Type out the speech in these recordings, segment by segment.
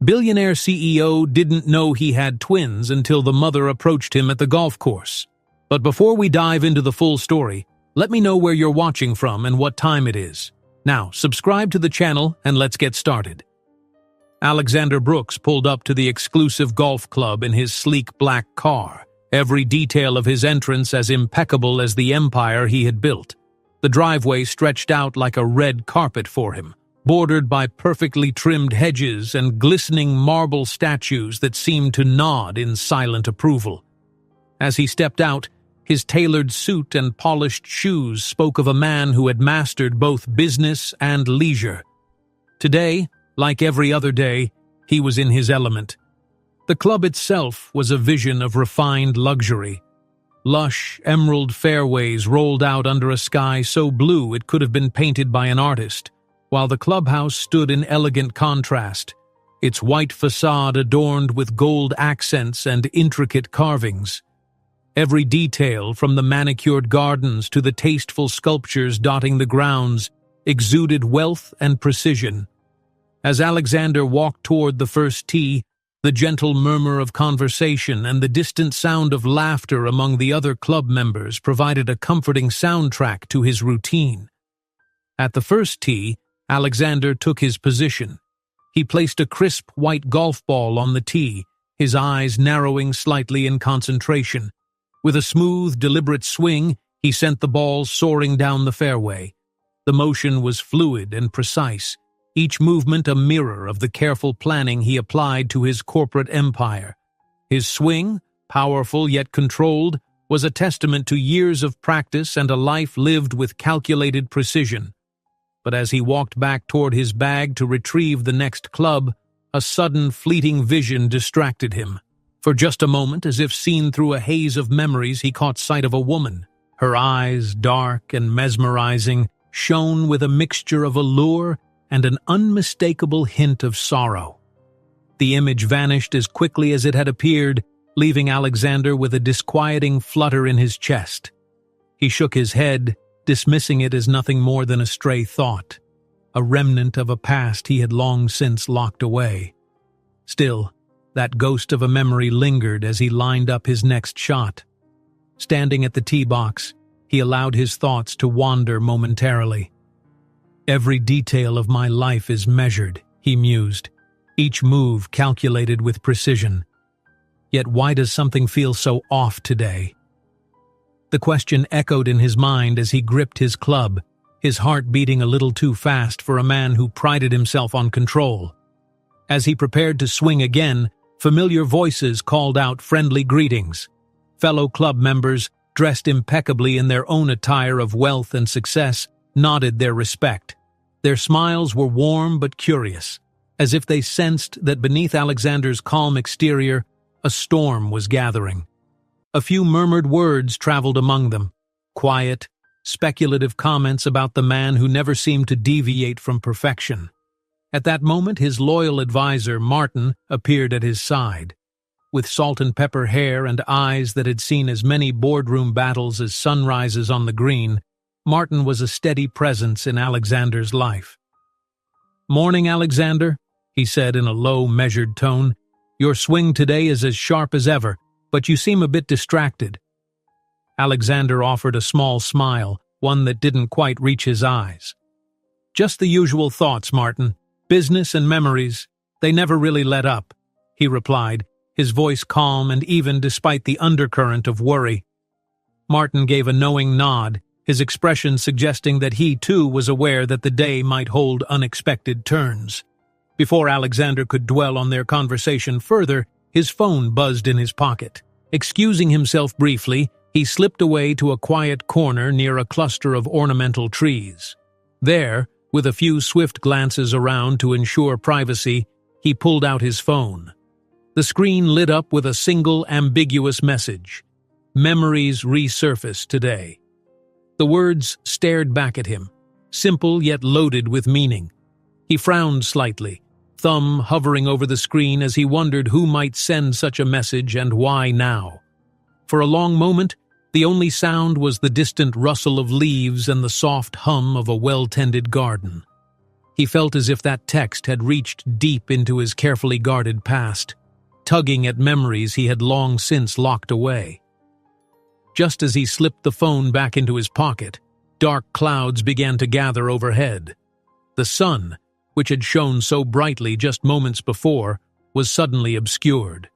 Billionaire CEO didn't know he had twins until the mother approached him at the golf course. But before we dive into the full story, let me know where you're watching from and what time it is. Now, subscribe to the channel and let's get started. Alexander Brooks pulled up to the exclusive golf club in his sleek black car, every detail of his entrance as impeccable as the empire he had built. The driveway stretched out like a red carpet for him, bordered by perfectly trimmed hedges and glistening marble statues that seemed to nod in silent approval. As he stepped out, his tailored suit and polished shoes spoke of a man who had mastered both business and leisure. Today, like every other day, he was in his element. The club itself was a vision of refined luxury. Lush, emerald fairways rolled out under a sky so blue it could have been painted by an artist, while the clubhouse stood in elegant contrast, its white facade adorned with gold accents and intricate carvings. Every detail, from the manicured gardens to the tasteful sculptures dotting the grounds, exuded wealth and precision. As Alexander walked toward the first tee, the gentle murmur of conversation and the distant sound of laughter among the other club members provided a comforting soundtrack to his routine. At the first tee, Alexander took his position. He placed a crisp white golf ball on the tee, his eyes narrowing slightly in concentration. With a smooth, deliberate swing, he sent the ball soaring down the fairway. The motion was fluid and precise, each movement a mirror of the careful planning he applied to his corporate empire. His swing, powerful yet controlled, was a testament to years of practice and a life lived with calculated precision. But as he walked back toward his bag to retrieve the next club, a sudden fleeting vision distracted him. For just a moment, as if seen through a haze of memories, he caught sight of a woman. Her eyes, dark and mesmerizing, shone with a mixture of allure and an unmistakable hint of sorrow. The image vanished as quickly as it had appeared, leaving Alexander with a disquieting flutter in his chest. He shook his head, dismissing it as nothing more than a stray thought, a remnant of a past he had long since locked away. Still, that ghost of a memory lingered as he lined up his next shot. Standing at the tee box, he allowed his thoughts to wander momentarily. "Every detail of my life is measured," he mused, each move calculated with precision. Yet why does something feel so off today? The question echoed in his mind as he gripped his club, his heart beating a little too fast for a man who prided himself on control. As he prepared to swing again, familiar voices called out friendly greetings. Fellow club members, dressed impeccably in their own attire of wealth and success, nodded their respect. Their smiles were warm but curious, as if they sensed that beneath Alexander's calm exterior, a storm was gathering. A few murmured words traveled among them, quiet, speculative comments about the man who never seemed to deviate from perfection. At that moment, his loyal advisor, Martin, appeared at his side. With salt and pepper hair and eyes that had seen as many boardroom battles as sunrises on the green, Martin was a steady presence in Alexander's life. "Morning, Alexander," he said in a low, measured tone. "Your swing today is as sharp as ever, but you seem a bit distracted." Alexander offered a small smile, one that didn't quite reach his eyes. "Just the usual thoughts, Martin. Business and memories, they never really let up," he replied, his voice calm and even despite the undercurrent of worry. Martin gave a knowing nod, his expression suggesting that he too was aware that the day might hold unexpected turns. Before Alexander could dwell on their conversation further, his phone buzzed in his pocket. Excusing himself briefly, he slipped away to a quiet corner near a cluster of ornamental trees. There, with a few swift glances around to ensure privacy, he pulled out his phone. The screen lit up with a single ambiguous message: "Memories resurfaced today." The words stared back at him, simple yet loaded with meaning. He frowned slightly, thumb hovering over the screen as he wondered who might send such a message and why now. For a long moment, the only sound was the distant rustle of leaves and the soft hum of a well-tended garden. He felt as if that text had reached deep into his carefully guarded past, tugging at memories he had long since locked away. Just as he slipped the phone back into his pocket, dark clouds began to gather overhead. The sun, which had shone so brightly just moments before, was suddenly obscured.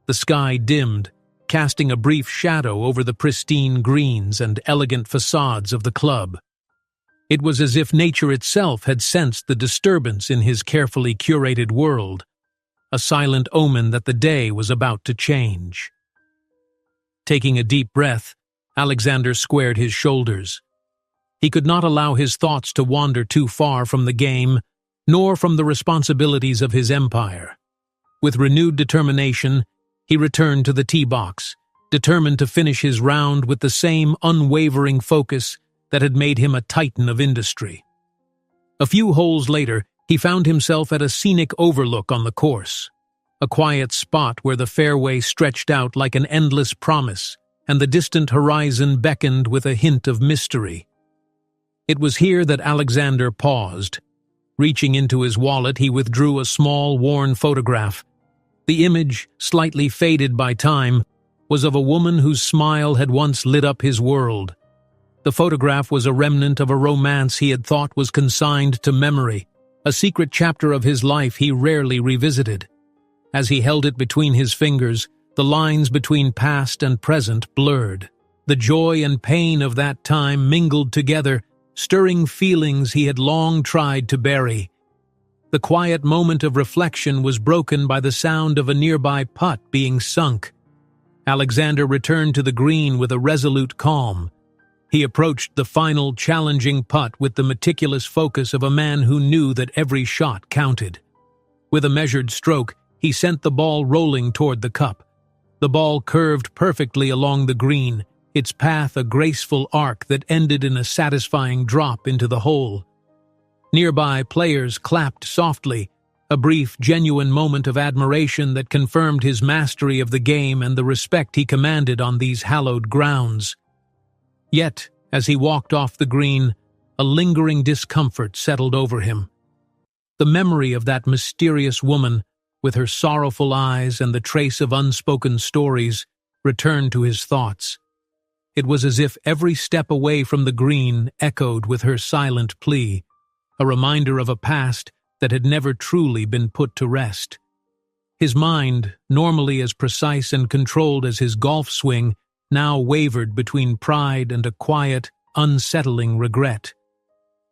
The sky dimmed, casting a brief shadow over the pristine greens and elegant facades of the club. It was as if nature itself had sensed the disturbance in his carefully curated world, a silent omen that the day was about to change. Taking a deep breath, Alexander squared his shoulders. He could not allow his thoughts to wander too far from the game, nor from the responsibilities of his empire. With renewed determination, he returned to the tee box, determined to finish his round with the same unwavering focus that had made him a titan of industry. A few holes later, he found himself at a scenic overlook on the course, a quiet spot where the fairway stretched out like an endless promise, and the distant horizon beckoned with a hint of mystery. It was here that Alexander paused. Reaching into his wallet, he withdrew a small, worn photograph. The image, slightly faded by time, was of a woman whose smile had once lit up his world. The photograph was a remnant of a romance he had thought was consigned to memory, a secret chapter of his life he rarely revisited. As he held it between his fingers, the lines between past and present blurred. The joy and pain of that time mingled together, stirring feelings he had long tried to bury. The quiet moment of reflection was broken by the sound of a nearby putt being sunk. Alexander returned to the green with a resolute calm. He approached the final challenging putt with the meticulous focus of a man who knew that every shot counted. With a measured stroke, he sent the ball rolling toward the cup. The ball curved perfectly along the green, its path a graceful arc that ended in a satisfying drop into the hole. Nearby players clapped softly, a brief, genuine moment of admiration that confirmed his mastery of the game and the respect he commanded on these hallowed grounds. Yet, as he walked off the green, a lingering discomfort settled over him. The memory of that mysterious woman, with her sorrowful eyes and the trace of unspoken stories, returned to his thoughts. It was as if every step away from the green echoed with her silent plea, a reminder of a past that had never truly been put to rest. His mind, normally as precise and controlled as his golf swing, now wavered between pride and a quiet, unsettling regret.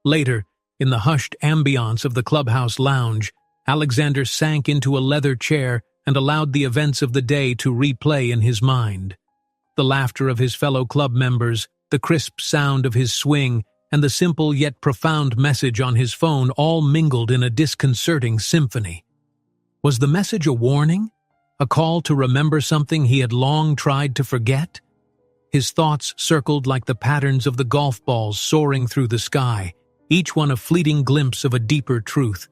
Later, in the hushed ambiance of the clubhouse lounge, Alexander sank into a leather chair and allowed the events of the day to replay in his mind. The laughter of his fellow club members, the crisp sound of his swing, and the simple yet profound message on his phone all mingled in a disconcerting symphony. Was the message a warning? A call to remember something he had long tried to forget? His thoughts circled like the patterns of the golf balls soaring through the sky, each one a fleeting glimpse of a deeper truth.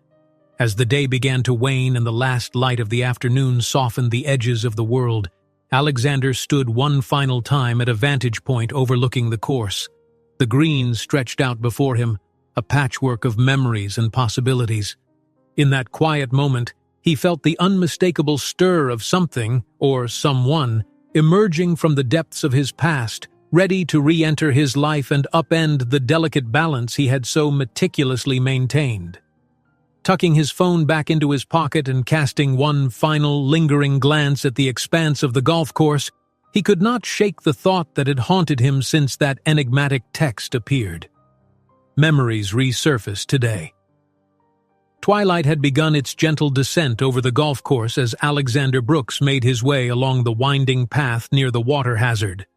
As the day began to wane and the last light of the afternoon softened the edges of the world, Alexander stood one final time at a vantage point overlooking the course. The green stretched out before him, a patchwork of memories and possibilities. In that quiet moment, he felt the unmistakable stir of something, or someone, emerging from the depths of his past, ready to re-enter his life and upend the delicate balance he had so meticulously maintained. Tucking his phone back into his pocket and casting one final, lingering glance at the expanse of the golf course, he could not shake the thought that had haunted him since that enigmatic text appeared. Memories resurfaced today. Twilight had begun its gentle descent over the golf course as Alexander Brooks made his way along the winding path near the water hazard.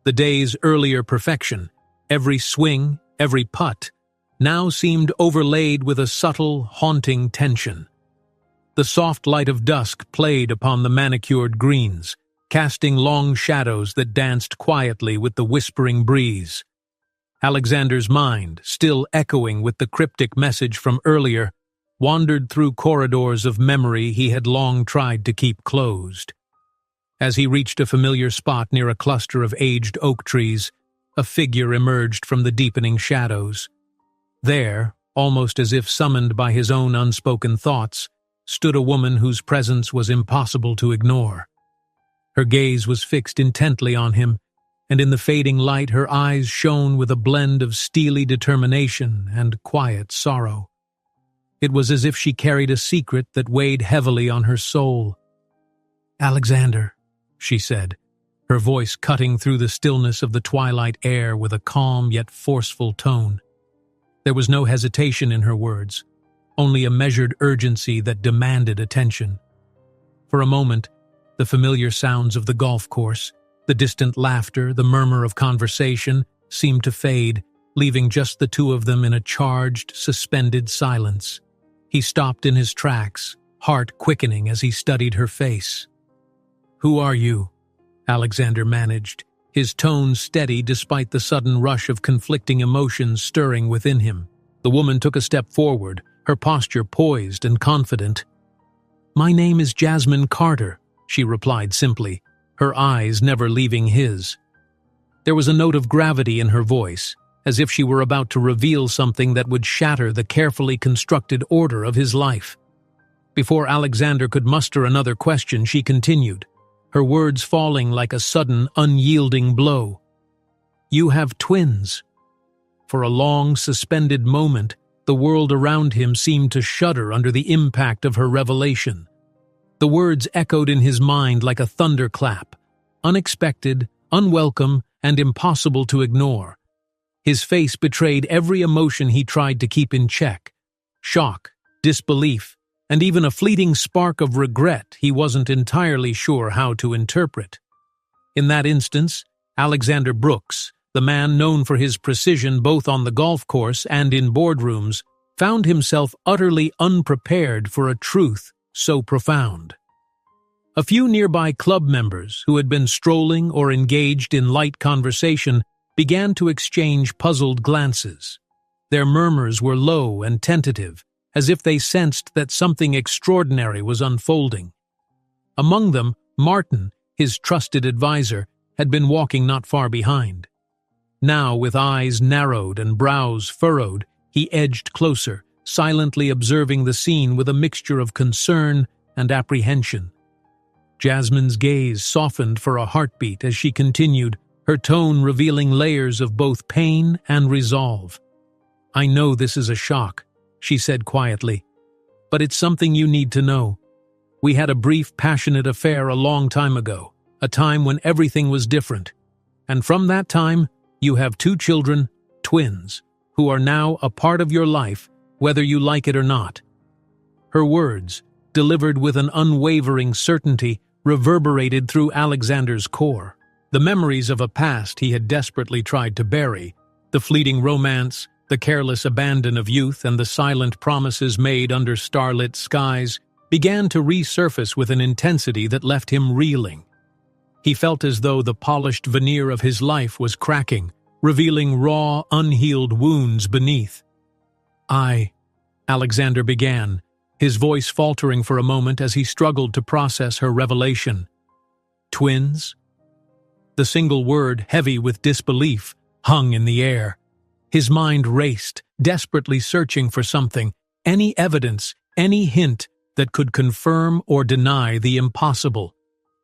The day's earlier perfection, every swing, every putt, now seemed overlaid with a subtle, haunting tension. The soft light of dusk played upon the manicured greens, casting long shadows that danced quietly with the whispering breeze. Alexander's mind, still echoing with the cryptic message from earlier, wandered through corridors of memory he had long tried to keep closed. As he reached a familiar spot near a cluster of aged oak trees, a figure emerged from the deepening shadows. There, Almost as if summoned by his own unspoken thoughts, stood a woman whose presence was impossible to ignore. Her gaze was fixed intently on him, and in the fading light her eyes shone with a blend of steely determination and quiet sorrow. It was as if she carried a secret that weighed heavily on her soul. "Alexander," she said, her voice cutting through the stillness of the twilight air with a calm yet forceful tone. There was no hesitation in her words, only a measured urgency that demanded attention. For a moment, the familiar sounds of the golf course, the distant laughter, the murmur of conversation, seemed to fade, leaving just the two of them in a charged, suspended silence. He stopped in his tracks, heart quickening as he studied her face. "Who are you?" Alexander managed, his tone steady despite the sudden rush of conflicting emotions stirring within him. The woman took a step forward, her posture poised and confident. "My name is Jasmine Carter," she replied simply, her eyes never leaving his. There was a note of gravity in her voice, as if she were about to reveal something that would shatter the carefully constructed order of his life. Before Alexander could muster another question, she continued, her words falling like a sudden, unyielding blow. "You have twins." For a long, suspended moment, the world around him seemed to shudder under the impact of her revelation. The words echoed in his mind like a thunderclap, unexpected, unwelcome, and impossible to ignore. His face betrayed every emotion he tried to keep in check: shock, disbelief, and even a fleeting spark of regret he wasn't entirely sure how to interpret. In that instance, Alexander Brooks, the man known for his precision both on the golf course and in boardrooms, found himself utterly unprepared for a truth so profound. A few nearby club members, who had been strolling or engaged in light conversation, began to exchange puzzled glances. Their murmurs were low and tentative, as if they sensed that something extraordinary was unfolding. Among them, Martin, his trusted advisor, had been walking not far behind. Now, with eyes narrowed and brows furrowed, he edged closer, silently observing the scene with a mixture of concern and apprehension. Jasmine's gaze softened for a heartbeat as she continued, her tone revealing layers of both pain and resolve. "I know this is a shock," she said quietly, "but it's something you need to know. We had a brief, passionate affair a long time ago, a time when everything was different. And from that time, you have 2 children, twins, who are now a part of your life, whether you like it or not." Her words, delivered with an unwavering certainty, reverberated through Alexander's core. The memories of a past he had desperately tried to bury, the fleeting romance, the careless abandon of youth, and the silent promises made under starlit skies, began to resurface with an intensity that left him reeling. He felt as though the polished veneer of his life was cracking, revealing raw, unhealed wounds beneath. Alexander began, his voice faltering for a moment as he struggled to process her revelation. "Twins?" The single word, heavy with disbelief, hung in the air. His mind raced, desperately searching for something, any evidence, any hint that could confirm or deny the impossible.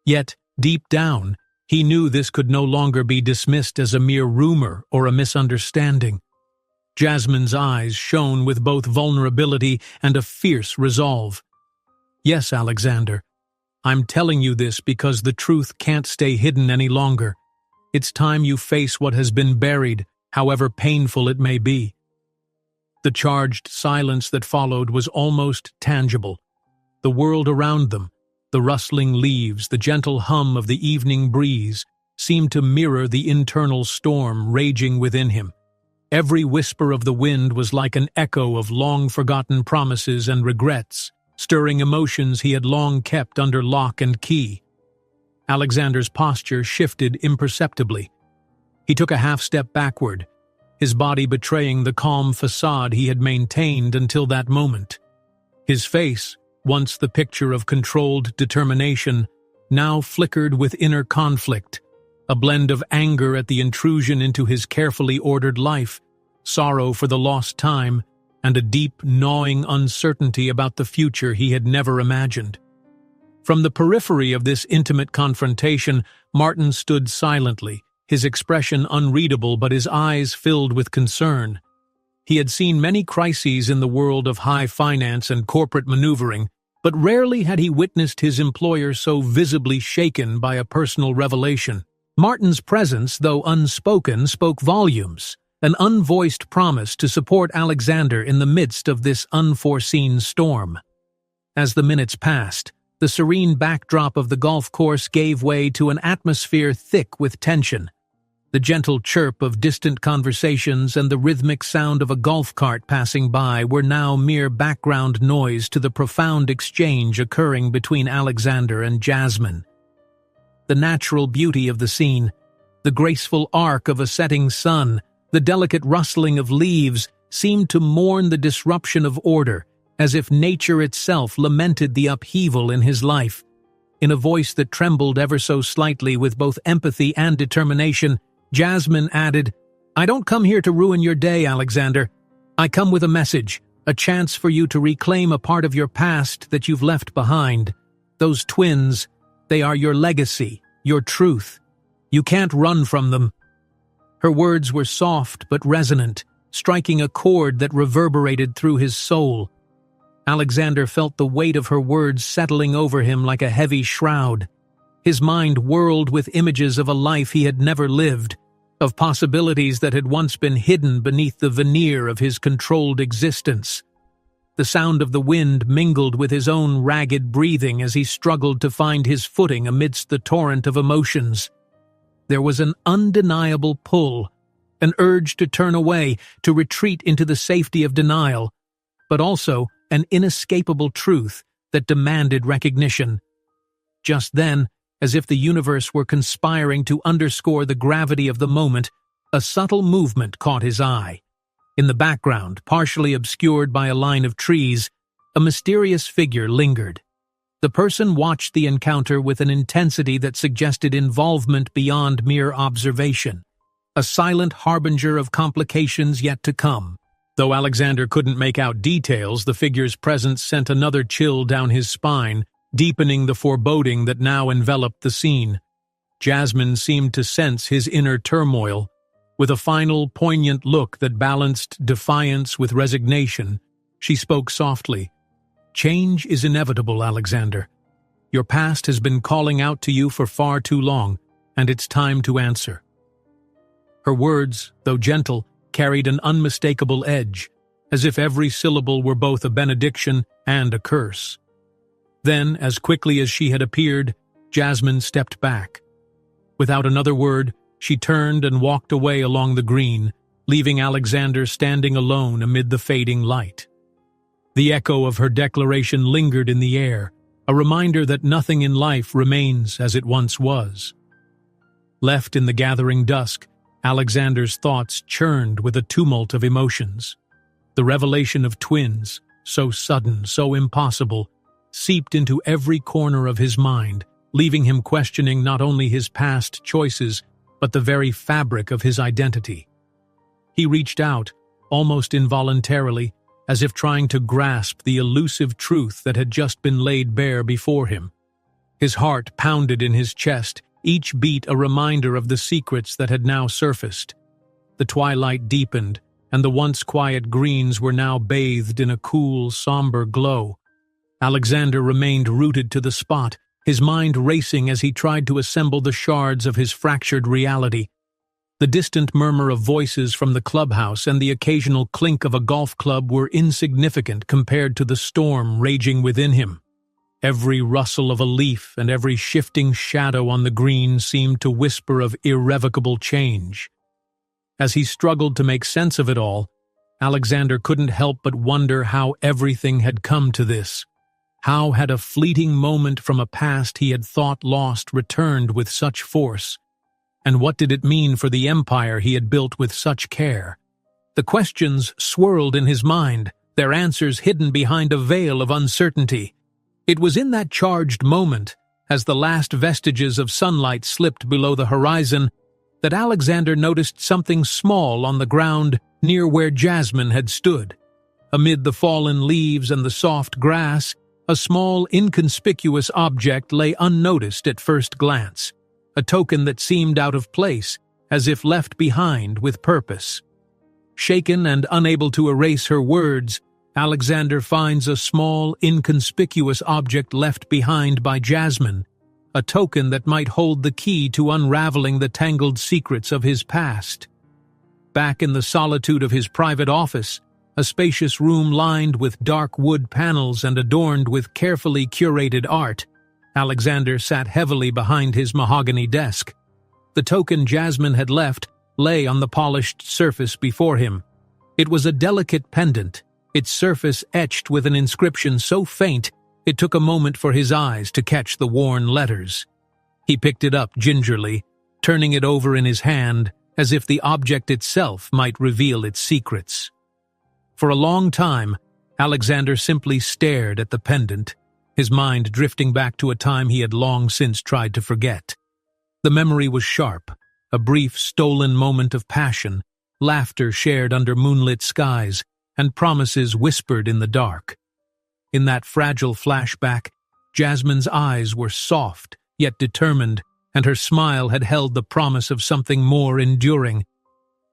Yet, deep down, he knew this could no longer be dismissed as a mere rumor or a misunderstanding. Jasmine's eyes shone with both vulnerability and a fierce resolve. "Yes, Alexander, I'm telling you this because the truth can't stay hidden any longer. It's time you face what has been buried, however painful it may be." The charged silence that followed was almost tangible. The world around them, the rustling leaves, the gentle hum of the evening breeze, seemed to mirror the internal storm raging within him. Every whisper of the wind was like an echo of long-forgotten promises and regrets, stirring emotions he had long kept under lock and key. Alexander's posture shifted imperceptibly. He took a half-step backward, his body betraying the calm facade he had maintained until that moment. His face, once the picture of controlled determination, now flickered with inner conflict, a blend of anger at the intrusion into his carefully ordered life, sorrow for the lost time, and a deep, gnawing uncertainty about the future he had never imagined. From the periphery of this intimate confrontation, Martin stood silently, his expression unreadable but his eyes filled with concern. He had seen many crises in the world of high finance and corporate maneuvering, but rarely had he witnessed his employer so visibly shaken by a personal revelation. Martin's presence, though unspoken, spoke volumes, an unvoiced promise to support Alexander in the midst of this unforeseen storm. As the minutes passed, the serene backdrop of the golf course gave way to an atmosphere thick with tension. The gentle chirp of distant conversations and the rhythmic sound of a golf cart passing by were now mere background noise to the profound exchange occurring between Alexander and Jasmine. The natural beauty of the scene, the graceful arc of a setting sun, the delicate rustling of leaves seemed to mourn the disruption of order, as if nature itself lamented the upheaval in his life. In a voice that trembled ever so slightly with both empathy and determination, Jasmine added, "I don't come here to ruin your day, Alexander. I come with a message, a chance for you to reclaim a part of your past that you've left behind. Those twins, they are your legacy, your truth. You can't run from them." Her words were soft but resonant, striking a chord that reverberated through his soul. Alexander felt the weight of her words settling over him like a heavy shroud. His mind whirled with images of a life he had never lived, of possibilities that had once been hidden beneath the veneer of his controlled existence. The sound of the wind mingled with his own ragged breathing as he struggled to find his footing amidst the torrent of emotions. There was an undeniable pull, an urge to turn away, to retreat into the safety of denial, but also an inescapable truth that demanded recognition. Just then, as if the universe were conspiring to underscore the gravity of the moment, a subtle movement caught his eye. In the background, partially obscured by a line of trees, a mysterious figure lingered. The person watched the encounter with an intensity that suggested involvement beyond mere observation, a silent harbinger of complications yet to come. Though Alexander couldn't make out details, the figure's presence sent another chill down his spine, deepening the foreboding that now enveloped the scene. Jasmine seemed to sense his inner turmoil. With a final, poignant look that balanced defiance with resignation, she spoke softly. "Change is inevitable, Alexander. Your past has been calling out to you for far too long, and it's time to answer." Her words, though gentle, carried an unmistakable edge, as if every syllable were both a benediction and a curse. Then, as quickly as she had appeared, Jasmine stepped back. Without another word, she turned and walked away along the green, leaving Alexander standing alone amid the fading light. The echo of her declaration lingered in the air, a reminder that nothing in life remains as it once was. Left in the gathering dusk, Alexander's thoughts churned with a tumult of emotions. The revelation of twins, so sudden, so impossible, seeped into every corner of his mind, leaving him questioning not only his past choices, but the very fabric of his identity. He reached out, almost involuntarily, as if trying to grasp the elusive truth that had just been laid bare before him. His heart pounded in his chest, each beat a reminder of the secrets that had now surfaced. The twilight deepened, and the once quiet greens were now bathed in a cool, somber glow. Alexander remained rooted to the spot, his mind racing as he tried to assemble the shards of his fractured reality. The distant murmur of voices from the clubhouse and the occasional clink of a golf club were insignificant compared to the storm raging within him. Every rustle of a leaf and every shifting shadow on the green seemed to whisper of irrevocable change. As he struggled to make sense of it all, Alexander couldn't help but wonder how everything had come to this. How had a fleeting moment from a past he had thought lost returned with such force? And what did it mean for the empire he had built with such care? The questions swirled in his mind, their answers hidden behind a veil of uncertainty. It was in that charged moment, as the last vestiges of sunlight slipped below the horizon, that Alexander noticed something small on the ground near where Jasmine had stood. Amid the fallen leaves and the soft grass, a small, inconspicuous object lay unnoticed at first glance, a token that seemed out of place, as if left behind with purpose. Shaken and unable to erase her words, Alexander finds a small, inconspicuous object left behind by Jasmine, a token that might hold the key to unraveling the tangled secrets of his past. Back in the solitude of his private office, a spacious room lined with dark wood panels and adorned with carefully curated art, Alexander sat heavily behind his mahogany desk. The token Jasmine had left lay on the polished surface before him. It was a delicate pendant, its surface etched with an inscription so faint it took a moment for his eyes to catch the worn letters. He picked it up gingerly, turning it over in his hand as if the object itself might reveal its secrets. For a long time, Alexander simply stared at the pendant, his mind drifting back to a time he had long since tried to forget. The memory was sharp, a brief stolen moment of passion, laughter shared under moonlit skies, and promises whispered in the dark. In that fragile flashback, Jasmine's eyes were soft, yet determined, and her smile had held the promise of something more enduring.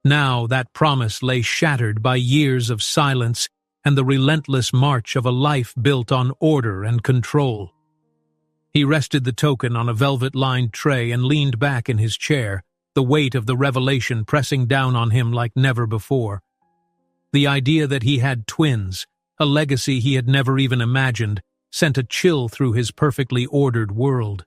Now that promise lay shattered by years of silence and the relentless march of a life built on order and control. He rested the token on a velvet-lined tray and leaned back in his chair, the weight of the revelation pressing down on him like never before. The idea that he had twins, a legacy he had never even imagined, sent a chill through his perfectly ordered world.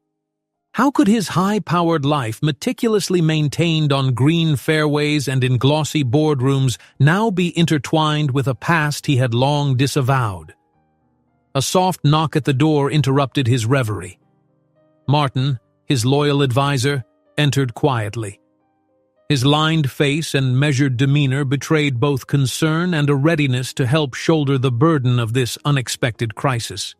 How could his high-powered life, meticulously maintained on green fairways and in glossy boardrooms, now be intertwined with a past he had long disavowed? A soft knock at the door interrupted his reverie. Martin, his loyal advisor, entered quietly. His lined face and measured demeanor betrayed both concern and a readiness to help shoulder the burden of this unexpected crisis.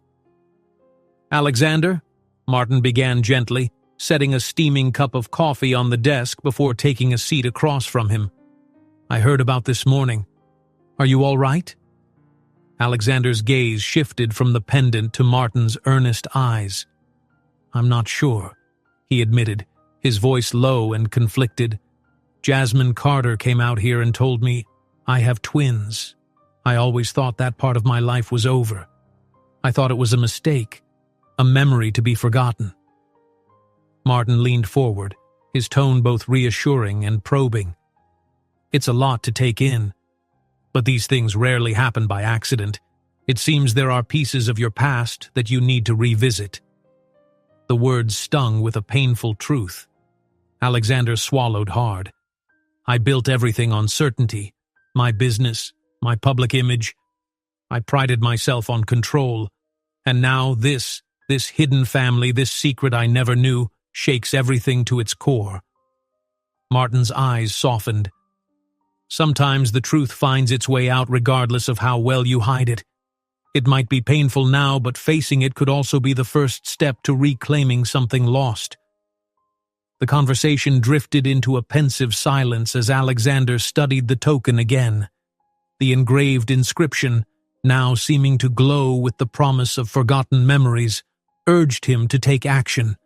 "Alexander," Martin began gently, setting a steaming cup of coffee on the desk before taking a seat across from him. "I heard about this morning. Are you all right?" Alexander's gaze shifted from the pendant to Martin's earnest eyes. "I'm not sure," he admitted, his voice low and conflicted. "Jasmine Carter came out here and told me I have twins. I always thought that part of my life was over. I thought it was a mistake, a memory to be forgotten." Martin leaned forward, his tone both reassuring and probing. "It's a lot to take in, but these things rarely happen by accident. It seems there are pieces of your past that you need to revisit." The words stung with a painful truth. Alexander swallowed hard. "I built everything on certainty, my business, my public image. I prided myself on control, and now this hidden family, this secret I never knew, shakes everything to its core." Martin's eyes softened. "Sometimes the truth finds its way out regardless of how well you hide it. It might be painful now, but facing it could also be the first step to reclaiming something lost." The conversation drifted into a pensive silence as Alexander studied the token again. The engraved inscription, now seeming to glow with the promise of forgotten memories, urged him to take action.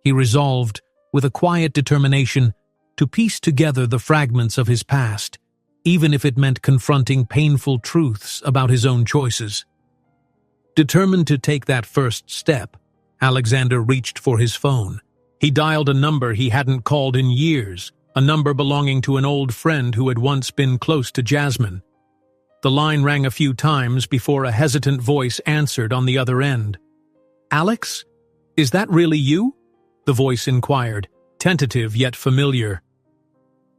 He resolved, with a quiet determination, to piece together the fragments of his past, even if it meant confronting painful truths about his own choices. Determined to take that first step, Alexander reached for his phone. He dialed a number he hadn't called in years, a number belonging to an old friend who had once been close to Jasmine. The line rang a few times before a hesitant voice answered on the other end. "Alex? Is that really you?" the voice inquired, tentative yet familiar.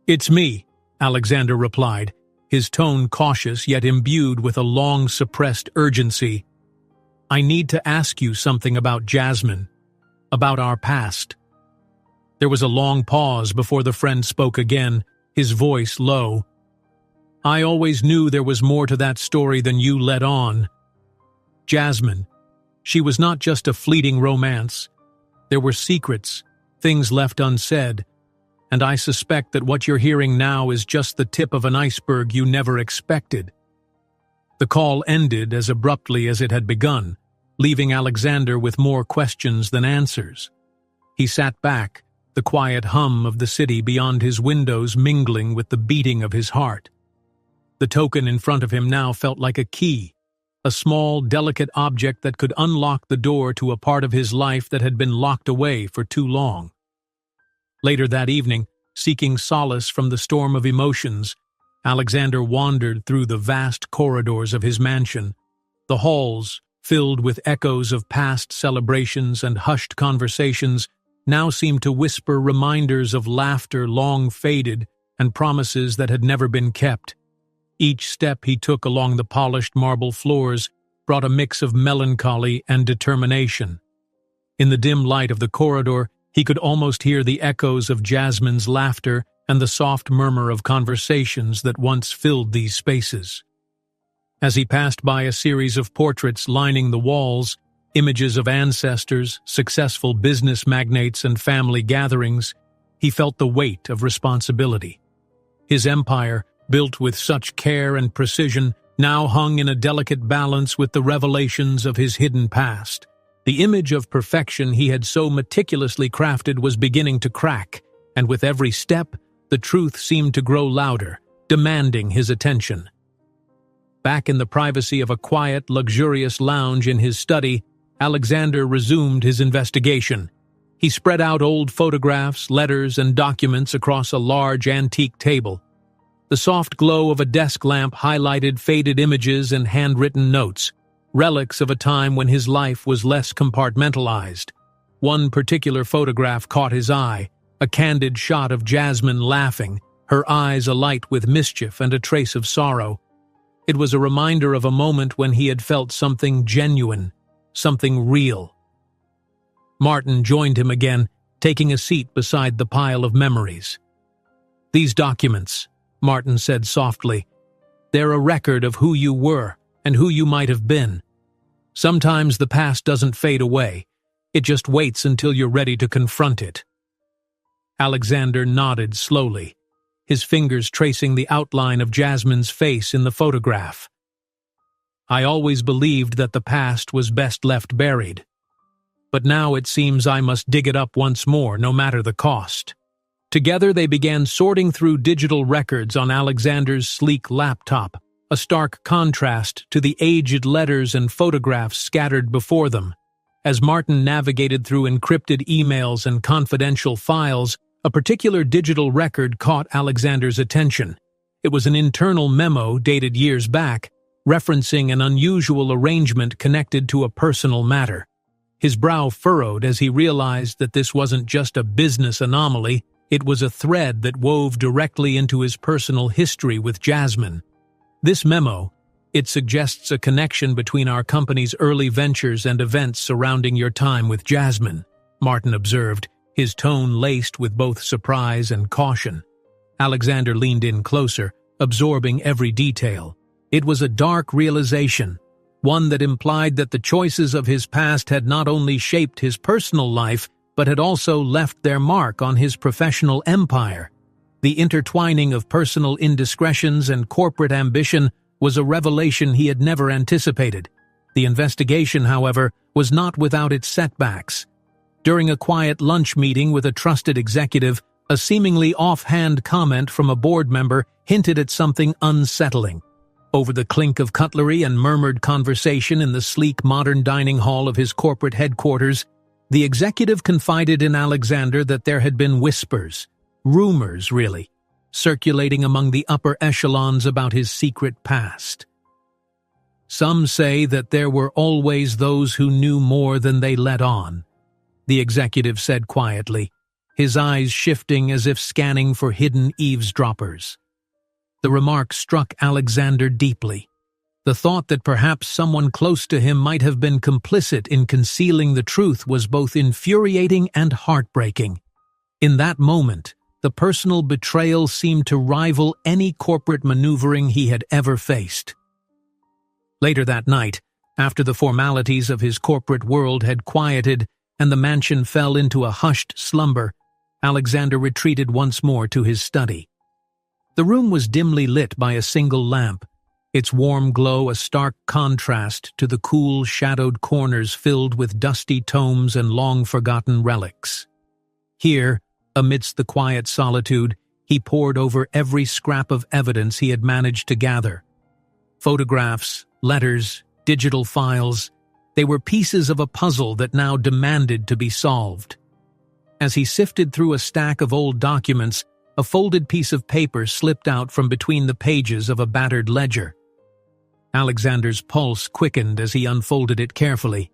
"It's me," Alexander replied, his tone cautious yet imbued with a long-suppressed urgency. "I need to ask you something about Jasmine, about our past." There was a long pause before the friend spoke again, his voice low. "I always knew there was more to that story than you let on. Jasmine, she was not just a fleeting romance. There were secrets, things left unsaid, and I suspect that what you're hearing now is just the tip of an iceberg you never expected." The call ended as abruptly as it had begun, leaving Alexander with more questions than answers. He sat back, the quiet hum of the city beyond his windows mingling with the beating of his heart. The token in front of him now felt like a key, a small, delicate object that could unlock the door to a part of his life that had been locked away for too long. Later that evening, seeking solace from the storm of emotions, Alexander wandered through the vast corridors of his mansion. The halls, filled with echoes of past celebrations and hushed conversations, now seemed to whisper reminders of laughter long faded and promises that had never been kept. Each step he took along the polished marble floors brought a mix of melancholy and determination. In the dim light of the corridor, he could almost hear the echoes of Jasmine's laughter and the soft murmur of conversations that once filled these spaces. As he passed by a series of portraits lining the walls, images of ancestors, successful business magnates, and family gatherings, he felt the weight of responsibility. His empire, built with such care and precision, now hung in a delicate balance with the revelations of his hidden past. The image of perfection he had so meticulously crafted was beginning to crack, and with every step, the truth seemed to grow louder, demanding his attention. Back in the privacy of a quiet, luxurious lounge in his study, Alexander resumed his investigation. He spread out old photographs, letters, and documents across a large antique table. The soft glow of a desk lamp highlighted faded images and handwritten notes, relics of a time when his life was less compartmentalized. One particular photograph caught his eye, a candid shot of Jasmine laughing, her eyes alight with mischief and a trace of sorrow. It was a reminder of a moment when he had felt something genuine, something real. Martin joined him again, taking a seat beside the pile of memories. "These documents," Martin said softly, "they're a record of who you were and who you might have been. Sometimes the past doesn't fade away. It just waits until you're ready to confront it." Alexander nodded slowly, his fingers tracing the outline of Jasmine's face in the photograph. "I always believed that the past was best left buried. But now it seems I must dig it up once more, no matter the cost." Together they began sorting through digital records on Alexander's sleek laptop, a stark contrast to the aged letters and photographs scattered before them. As Martin navigated through encrypted emails and confidential files, a particular digital record caught Alexander's attention. It was an internal memo dated years back, referencing an unusual arrangement connected to a personal matter. His brow furrowed as he realized that this wasn't just a business anomaly, it was a thread that wove directly into his personal history with Jasmine. This memo, it suggests a connection between our company's early ventures and events surrounding your time with Jasmine, Martin observed, his tone laced with both surprise and caution. Alexander leaned in closer, absorbing every detail. It was a dark realization, one that implied that the choices of his past had not only shaped his personal life, but had also left their mark on his professional empire. The intertwining of personal indiscretions and corporate ambition was a revelation he had never anticipated. The investigation, however, was not without its setbacks. During a quiet lunch meeting with a trusted executive, a seemingly offhand comment from a board member hinted at something unsettling. Over the clink of cutlery and murmured conversation in the sleek modern dining hall of his corporate headquarters, the executive confided in Alexander that there had been whispers, rumors really, circulating among the upper echelons about his secret past. "Some say that there were always those who knew more than they let on," the executive said quietly, his eyes shifting as if scanning for hidden eavesdroppers. The remark struck Alexander deeply. The thought that perhaps someone close to him might have been complicit in concealing the truth was both infuriating and heartbreaking. In that moment, the personal betrayal seemed to rival any corporate maneuvering he had ever faced. Later that night, after the formalities of his corporate world had quieted and the mansion fell into a hushed slumber, Alexander retreated once more to his study. The room was dimly lit by a single lamp, its warm glow a stark contrast to the cool, shadowed corners filled with dusty tomes and long-forgotten relics. Here, amidst the quiet solitude, he pored over every scrap of evidence he had managed to gather. Photographs, letters, digital files, they were pieces of a puzzle that now demanded to be solved. As he sifted through a stack of old documents, a folded piece of paper slipped out from between the pages of a battered ledger. Alexander's pulse quickened as he unfolded it carefully.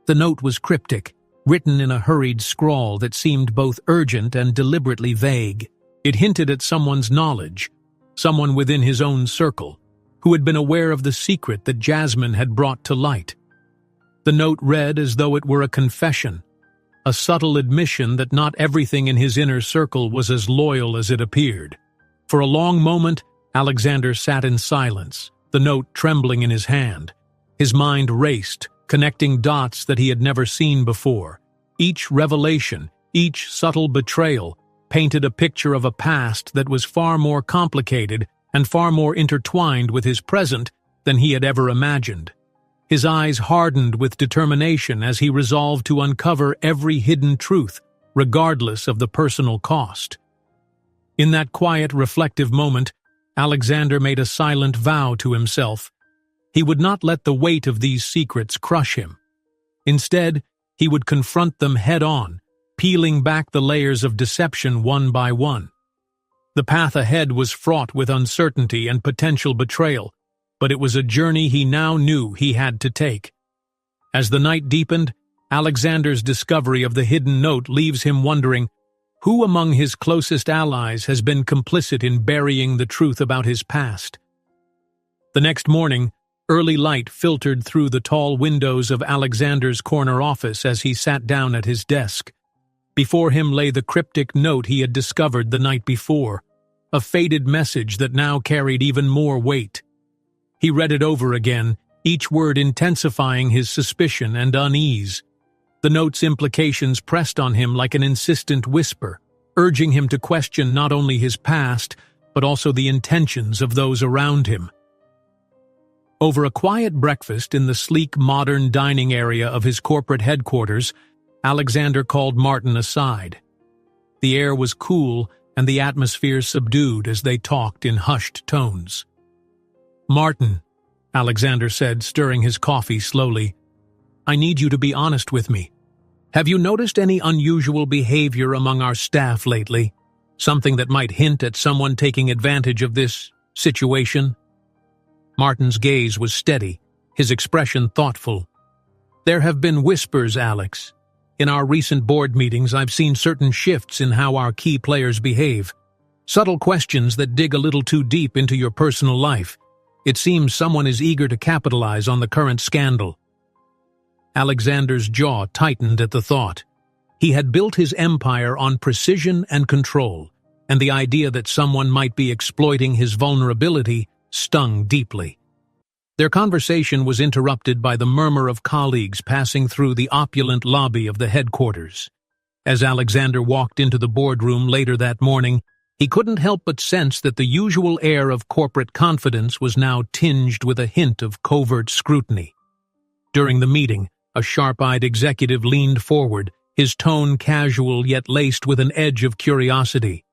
The note was cryptic, written in a hurried scrawl that seemed both urgent and deliberately vague. It hinted at someone's knowledge, someone within his own circle, who had been aware of the secret that Jasmine had brought to light. The note read as though it were a confession, a subtle admission that not everything in his inner circle was as loyal as it appeared. For a long moment, Alexander sat in silence, the note trembling in his hand. His mind raced, connecting dots that he had never seen before. Each revelation, each subtle betrayal, painted a picture of a past that was far more complicated and far more intertwined with his present than he had ever imagined. His eyes hardened with determination as he resolved to uncover every hidden truth, regardless of the personal cost. In that quiet, reflective moment, Alexander made a silent vow to himself. He would not let the weight of these secrets crush him. Instead, he would confront them head-on, peeling back the layers of deception one by one. The path ahead was fraught with uncertainty and potential betrayal, but it was a journey he now knew he had to take. As the night deepened, Alexander's discovery of the hidden note leaves him wondering, who among his closest allies has been complicit in burying the truth about his past? The next morning, early light filtered through the tall windows of Alexander's corner office as he sat down at his desk. Before him lay the cryptic note he had discovered the night before, a faded message that now carried even more weight. He read it over again, each word intensifying his suspicion and unease. The note's implications pressed on him like an insistent whisper, urging him to question not only his past, but also the intentions of those around him. Over a quiet breakfast in the sleek, modern dining area of his corporate headquarters, Alexander called Martin aside. The air was cool and the atmosphere subdued as they talked in hushed tones. "Martin," Alexander said, stirring his coffee slowly, "I need you to be honest with me. Have you noticed any unusual behavior among our staff lately? Something that might hint at someone taking advantage of this situation?" Martin's gaze was steady, his expression thoughtful. "There have been whispers, Alex. In our recent board meetings, I've seen certain shifts in how our key players behave. Subtle questions that dig a little too deep into your personal life. It seems someone is eager to capitalize on the current scandal." Alexander's jaw tightened at the thought. He had built his empire on precision and control, and the idea that someone might be exploiting his vulnerability stung deeply. Their conversation was interrupted by the murmur of colleagues passing through the opulent lobby of the headquarters. As Alexander walked into the boardroom later that morning, he couldn't help but sense that the usual air of corporate confidence was now tinged with a hint of covert scrutiny. During the meeting, a sharp-eyed executive leaned forward, his tone casual yet laced with an edge of curiosity.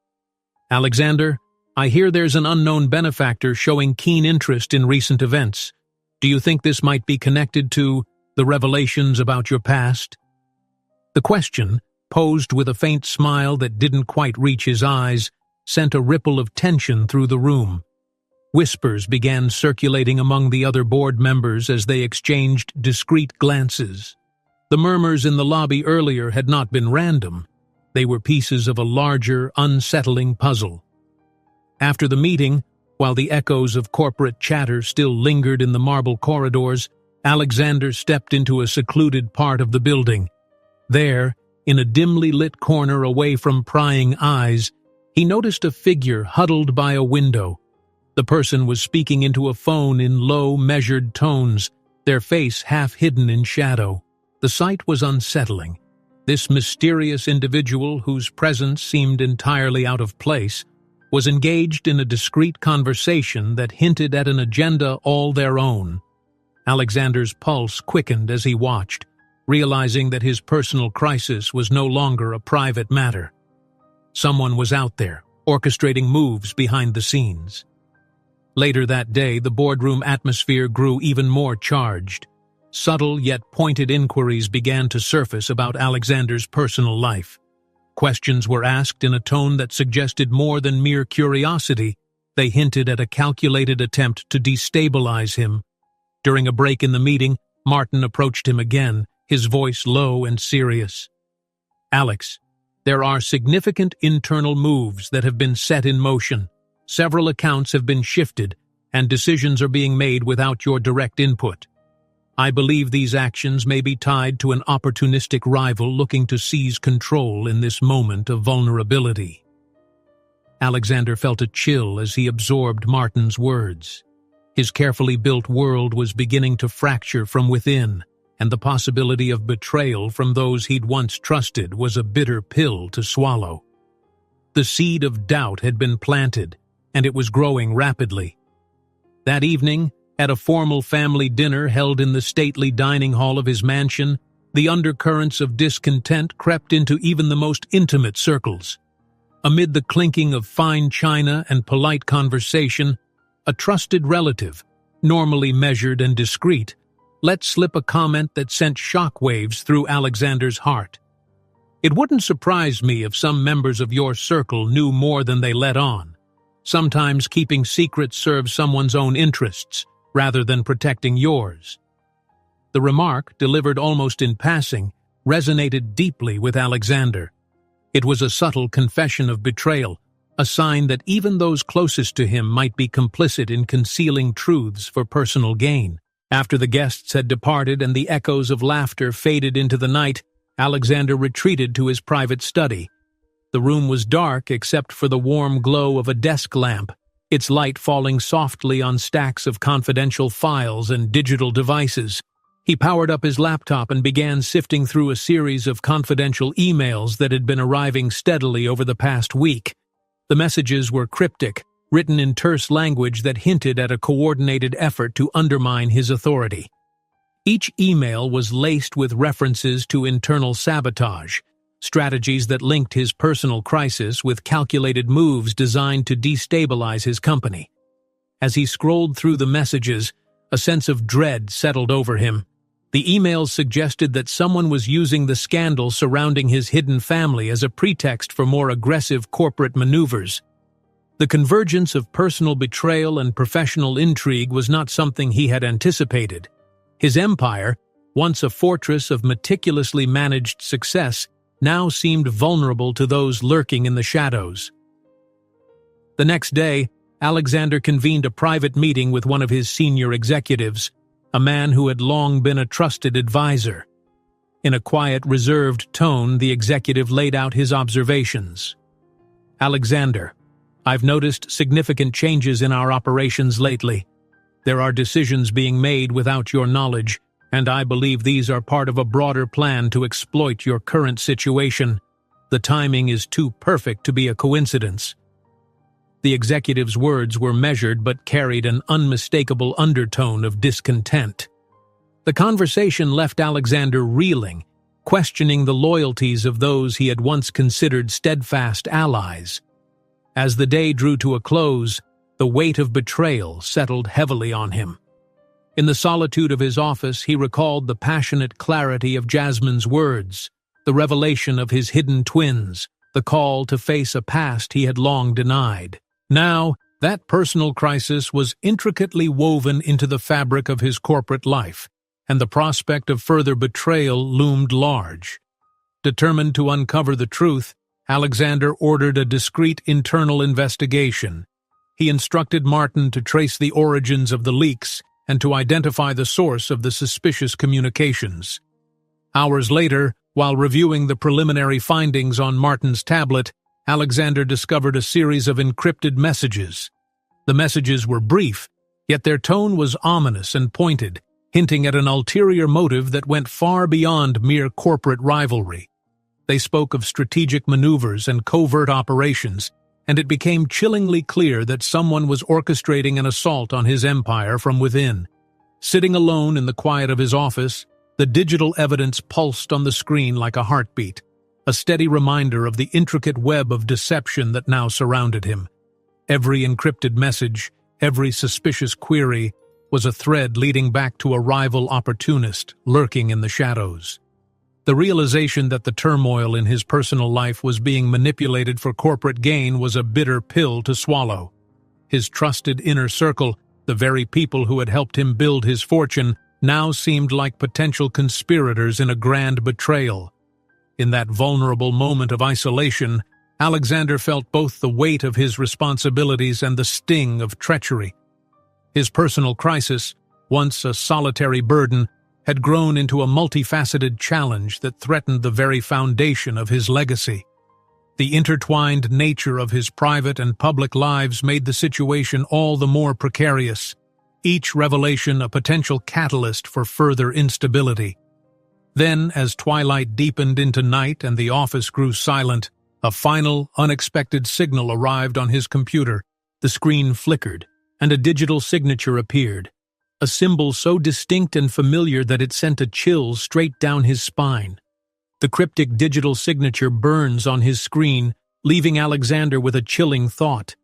"Alexander, I hear there's an unknown benefactor showing keen interest in recent events. Do you think this might be connected to the revelations about your past?" The question, posed with a faint smile that didn't quite reach his eyes, sent a ripple of tension through the room. Whispers began circulating among the other board members as they exchanged discreet glances. The murmurs in the lobby earlier had not been random. They were pieces of a larger, unsettling puzzle. After the meeting, while the echoes of corporate chatter still lingered in the marble corridors, Alexander stepped into a secluded part of the building. There, in a dimly lit corner away from prying eyes, he noticed a figure huddled by a window. The person was speaking into a phone in low, measured tones, their face half hidden in shadow. The sight was unsettling. This mysterious individual, whose presence seemed entirely out of place, was engaged in a discreet conversation that hinted at an agenda all their own. Alexander's pulse quickened as he watched, realizing that his personal crisis was no longer a private matter. Someone was out there, orchestrating moves behind the scenes. Later that day, the boardroom atmosphere grew even more charged. Subtle yet pointed inquiries began to surface about Alexander's personal life. Questions were asked in a tone that suggested more than mere curiosity. They hinted at a calculated attempt to destabilize him. During a break in the meeting, Martin approached him again, his voice low and serious. "Alex, there are significant internal moves that have been set in motion. Several accounts have been shifted, and decisions are being made without your direct input. I believe these actions may be tied to an opportunistic rival looking to seize control in this moment of vulnerability." Alexander felt a chill as he absorbed Martin's words. His carefully built world was beginning to fracture from within, and the possibility of betrayal from those he'd once trusted was a bitter pill to swallow. The seed of doubt had been planted, and it was growing rapidly. That evening, at a formal family dinner held in the stately dining hall of his mansion, the undercurrents of discontent crept into even the most intimate circles. Amid the clinking of fine china and polite conversation, a trusted relative, normally measured and discreet, let slip a comment that sent shockwaves through Alexander's heart. "It wouldn't surprise me if some members of your circle knew more than they let on. Sometimes keeping secrets serves someone's own interests, rather than protecting yours." The remark, delivered almost in passing, resonated deeply with Alexander. It was a subtle confession of betrayal, a sign that even those closest to him might be complicit in concealing truths for personal gain. After the guests had departed and the echoes of laughter faded into the night, Alexander retreated to his private study. The room was dark except for the warm glow of a desk lamp, its light falling softly on stacks of confidential files and digital devices. He powered up his laptop and began sifting through a series of confidential emails that had been arriving steadily over the past week. The messages were cryptic, written in terse language that hinted at a coordinated effort to undermine his authority. Each email was laced with references to internal sabotage, strategies that linked his personal crisis with calculated moves designed to destabilize his company. As he scrolled through the messages, a sense of dread settled over him. The emails suggested that someone was using the scandal surrounding his hidden family as a pretext for more aggressive corporate maneuvers. The convergence of personal betrayal and professional intrigue was not something he had anticipated. His empire, once a fortress of meticulously managed success, now seemed vulnerable to those lurking in the shadows. The next day, Alexander convened a private meeting with one of his senior executives, a man who had long been a trusted advisor. In a quiet, reserved tone, the executive laid out his observations. "Alexander, I've noticed significant changes in our operations lately. There are decisions being made without your knowledge, and I believe these are part of a broader plan to exploit your current situation. The timing is too perfect to be a coincidence." The executive's words were measured but carried an unmistakable undertone of discontent. The conversation left Alexander reeling, questioning the loyalties of those he had once considered steadfast allies. As the day drew to a close, the weight of betrayal settled heavily on him. In the solitude of his office, he recalled the passionate clarity of Jasmine's words, the revelation of his hidden twins, the call to face a past he had long denied. Now, that personal crisis was intricately woven into the fabric of his corporate life, and the prospect of further betrayal loomed large. Determined to uncover the truth, Alexander ordered a discreet internal investigation. He instructed Martin to trace the origins of the leaks and to identify the source of the suspicious communications. Hours later, while reviewing the preliminary findings on Martin's tablet, Alexander discovered a series of encrypted messages. The messages were brief, yet their tone was ominous and pointed, hinting at an ulterior motive that went far beyond mere corporate rivalry. They spoke of strategic maneuvers and covert operations, and it became chillingly clear that someone was orchestrating an assault on his empire from within. Sitting alone in the quiet of his office, the digital evidence pulsed on the screen like a heartbeat, a steady reminder of the intricate web of deception that now surrounded him. Every encrypted message, every suspicious query, was a thread leading back to a rival opportunist lurking in the shadows. The realization that the turmoil in his personal life was being manipulated for corporate gain was a bitter pill to swallow. His trusted inner circle, the very people who had helped him build his fortune, now seemed like potential conspirators in a grand betrayal. In that vulnerable moment of isolation, Alexander felt both the weight of his responsibilities and the sting of treachery. His personal crisis, once a solitary burden, had grown into a multifaceted challenge that threatened the very foundation of his legacy. The intertwined nature of his private and public lives made the situation all the more precarious, each revelation a potential catalyst for further instability. Then, as twilight deepened into night and the office grew silent, a final, unexpected signal arrived on his computer. The screen flickered, and a digital signature appeared, a symbol so distinct and familiar that it sent a chill straight down his spine. The cryptic digital signature burns on his screen, leaving Alexander with a chilling thought.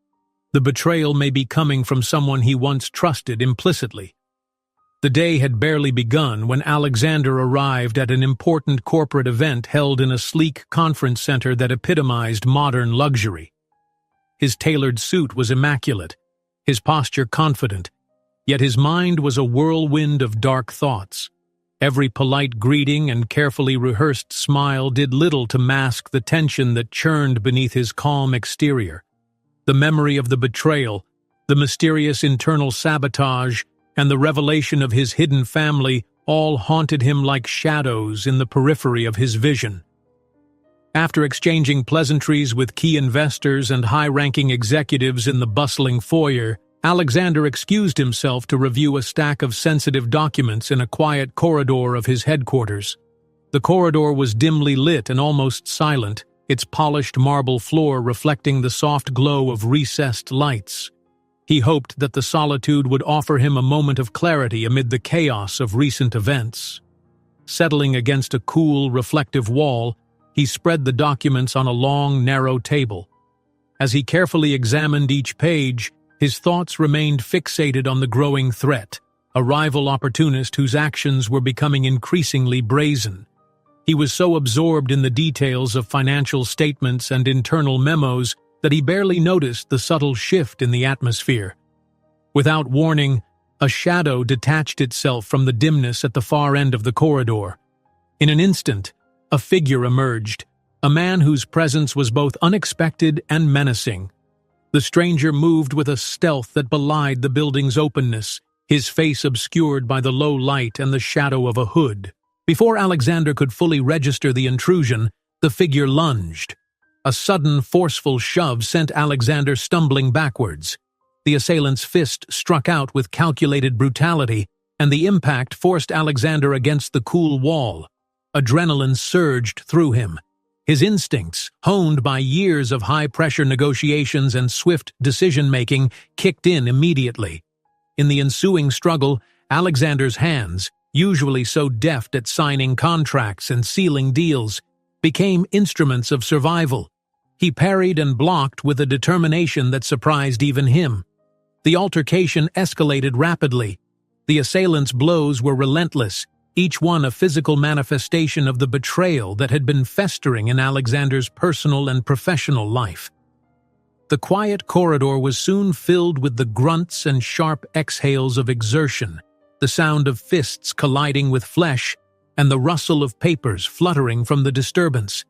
The betrayal may be coming from someone he once trusted implicitly. The day had barely begun when Alexander arrived at an important corporate event held in a sleek conference center that epitomized modern luxury. His tailored suit was immaculate, his posture confident, yet his mind was a whirlwind of dark thoughts. Every polite greeting and carefully rehearsed smile did little to mask the tension that churned beneath his calm exterior. The memory of the betrayal, the mysterious internal sabotage, and the revelation of his hidden family all haunted him like shadows in the periphery of his vision. After exchanging pleasantries with key investors and high-ranking executives in the bustling foyer, Alexander excused himself to review a stack of sensitive documents in a quiet corridor of his headquarters. The corridor was dimly lit and almost silent, its polished marble floor reflecting the soft glow of recessed lights. He hoped that the solitude would offer him a moment of clarity amid the chaos of recent events. Settling against a cool, reflective wall, he spread the documents on a long, narrow table. As he carefully examined each page, his thoughts remained fixated on the growing threat, a rival opportunist whose actions were becoming increasingly brazen. He was so absorbed in the details of financial statements and internal memos that he barely noticed the subtle shift in the atmosphere. Without warning, a shadow detached itself from the dimness at the far end of the corridor. In an instant, a figure emerged, a man whose presence was both unexpected and menacing. The stranger moved with a stealth that belied the building's openness, his face obscured by the low light and the shadow of a hood. Before Alexander could fully register the intrusion, the figure lunged. A sudden, forceful shove sent Alexander stumbling backwards. The assailant's fist struck out with calculated brutality, and the impact forced Alexander against the cool wall. Adrenaline surged through him. His instincts, honed by years of high-pressure negotiations and swift decision-making, kicked in immediately. In the ensuing struggle, Alexander's hands, usually so deft at signing contracts and sealing deals, became instruments of survival. He parried and blocked with a determination that surprised even him. The altercation escalated rapidly. The assailant's blows were relentless, each one a physical manifestation of the betrayal that had been festering in Alexander's personal and professional life. The quiet corridor was soon filled with the grunts and sharp exhales of exertion, the sound of fists colliding with flesh, and the rustle of papers fluttering from the disturbance.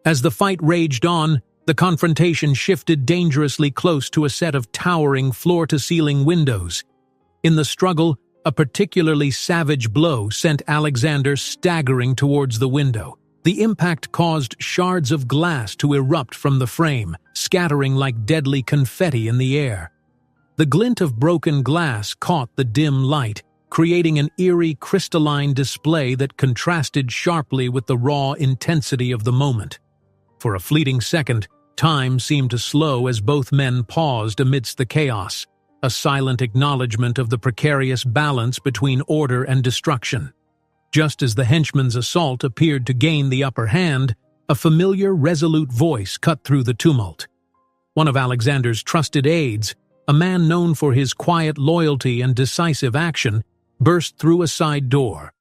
As the fight raged on, the confrontation shifted dangerously close to a set of towering floor-to-ceiling windows. In the struggle, a particularly savage blow sent Alexander staggering towards the window. The impact caused shards of glass to erupt from the frame, scattering like deadly confetti in the air. The glint of broken glass caught the dim light, creating an eerie crystalline display that contrasted sharply with the raw intensity of the moment. For a fleeting second, Time seemed to slow as both men paused amidst the chaos, a silent acknowledgement of the precarious balance between order and destruction. Just as the henchman's assault appeared to gain the upper hand, a familiar, resolute voice cut through the tumult. One of Alexander's trusted aides, a man known for his quiet loyalty and decisive action, burst through a side door.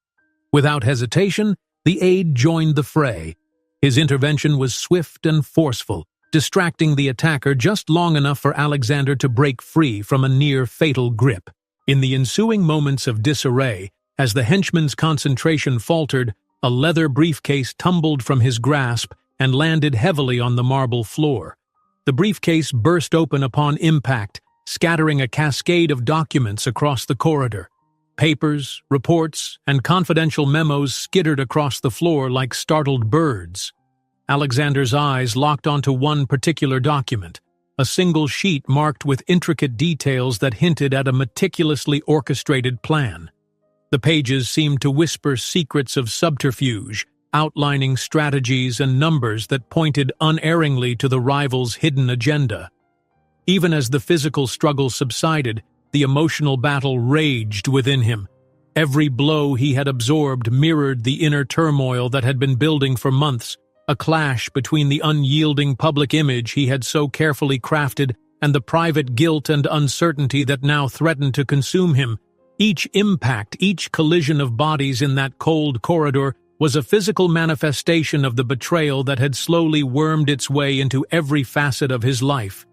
Without hesitation, the aide joined the fray. His intervention was swift and forceful, distracting the attacker just long enough for Alexander to break free from a near-fatal grip. In the ensuing moments of disarray, as the henchman's concentration faltered, a leather briefcase tumbled from his grasp and landed heavily on the marble floor. The briefcase burst open upon impact, scattering a cascade of documents across the corridor. Papers, reports, and confidential memos skittered across the floor like startled birds. Alexander's eyes locked onto one particular document, a single sheet marked with intricate details that hinted at a meticulously orchestrated plan. The pages seemed to whisper secrets of subterfuge, outlining strategies and numbers that pointed unerringly to the rival's hidden agenda. Even as the physical struggle subsided, the emotional battle raged within him. Every blow he had absorbed mirrored the inner turmoil that had been building for months, a clash between the unyielding public image he had so carefully crafted and the private guilt and uncertainty that now threatened to consume him. Each impact, each collision of bodies in that cold corridor was a physical manifestation of the betrayal that had slowly wormed its way into every facet of his life.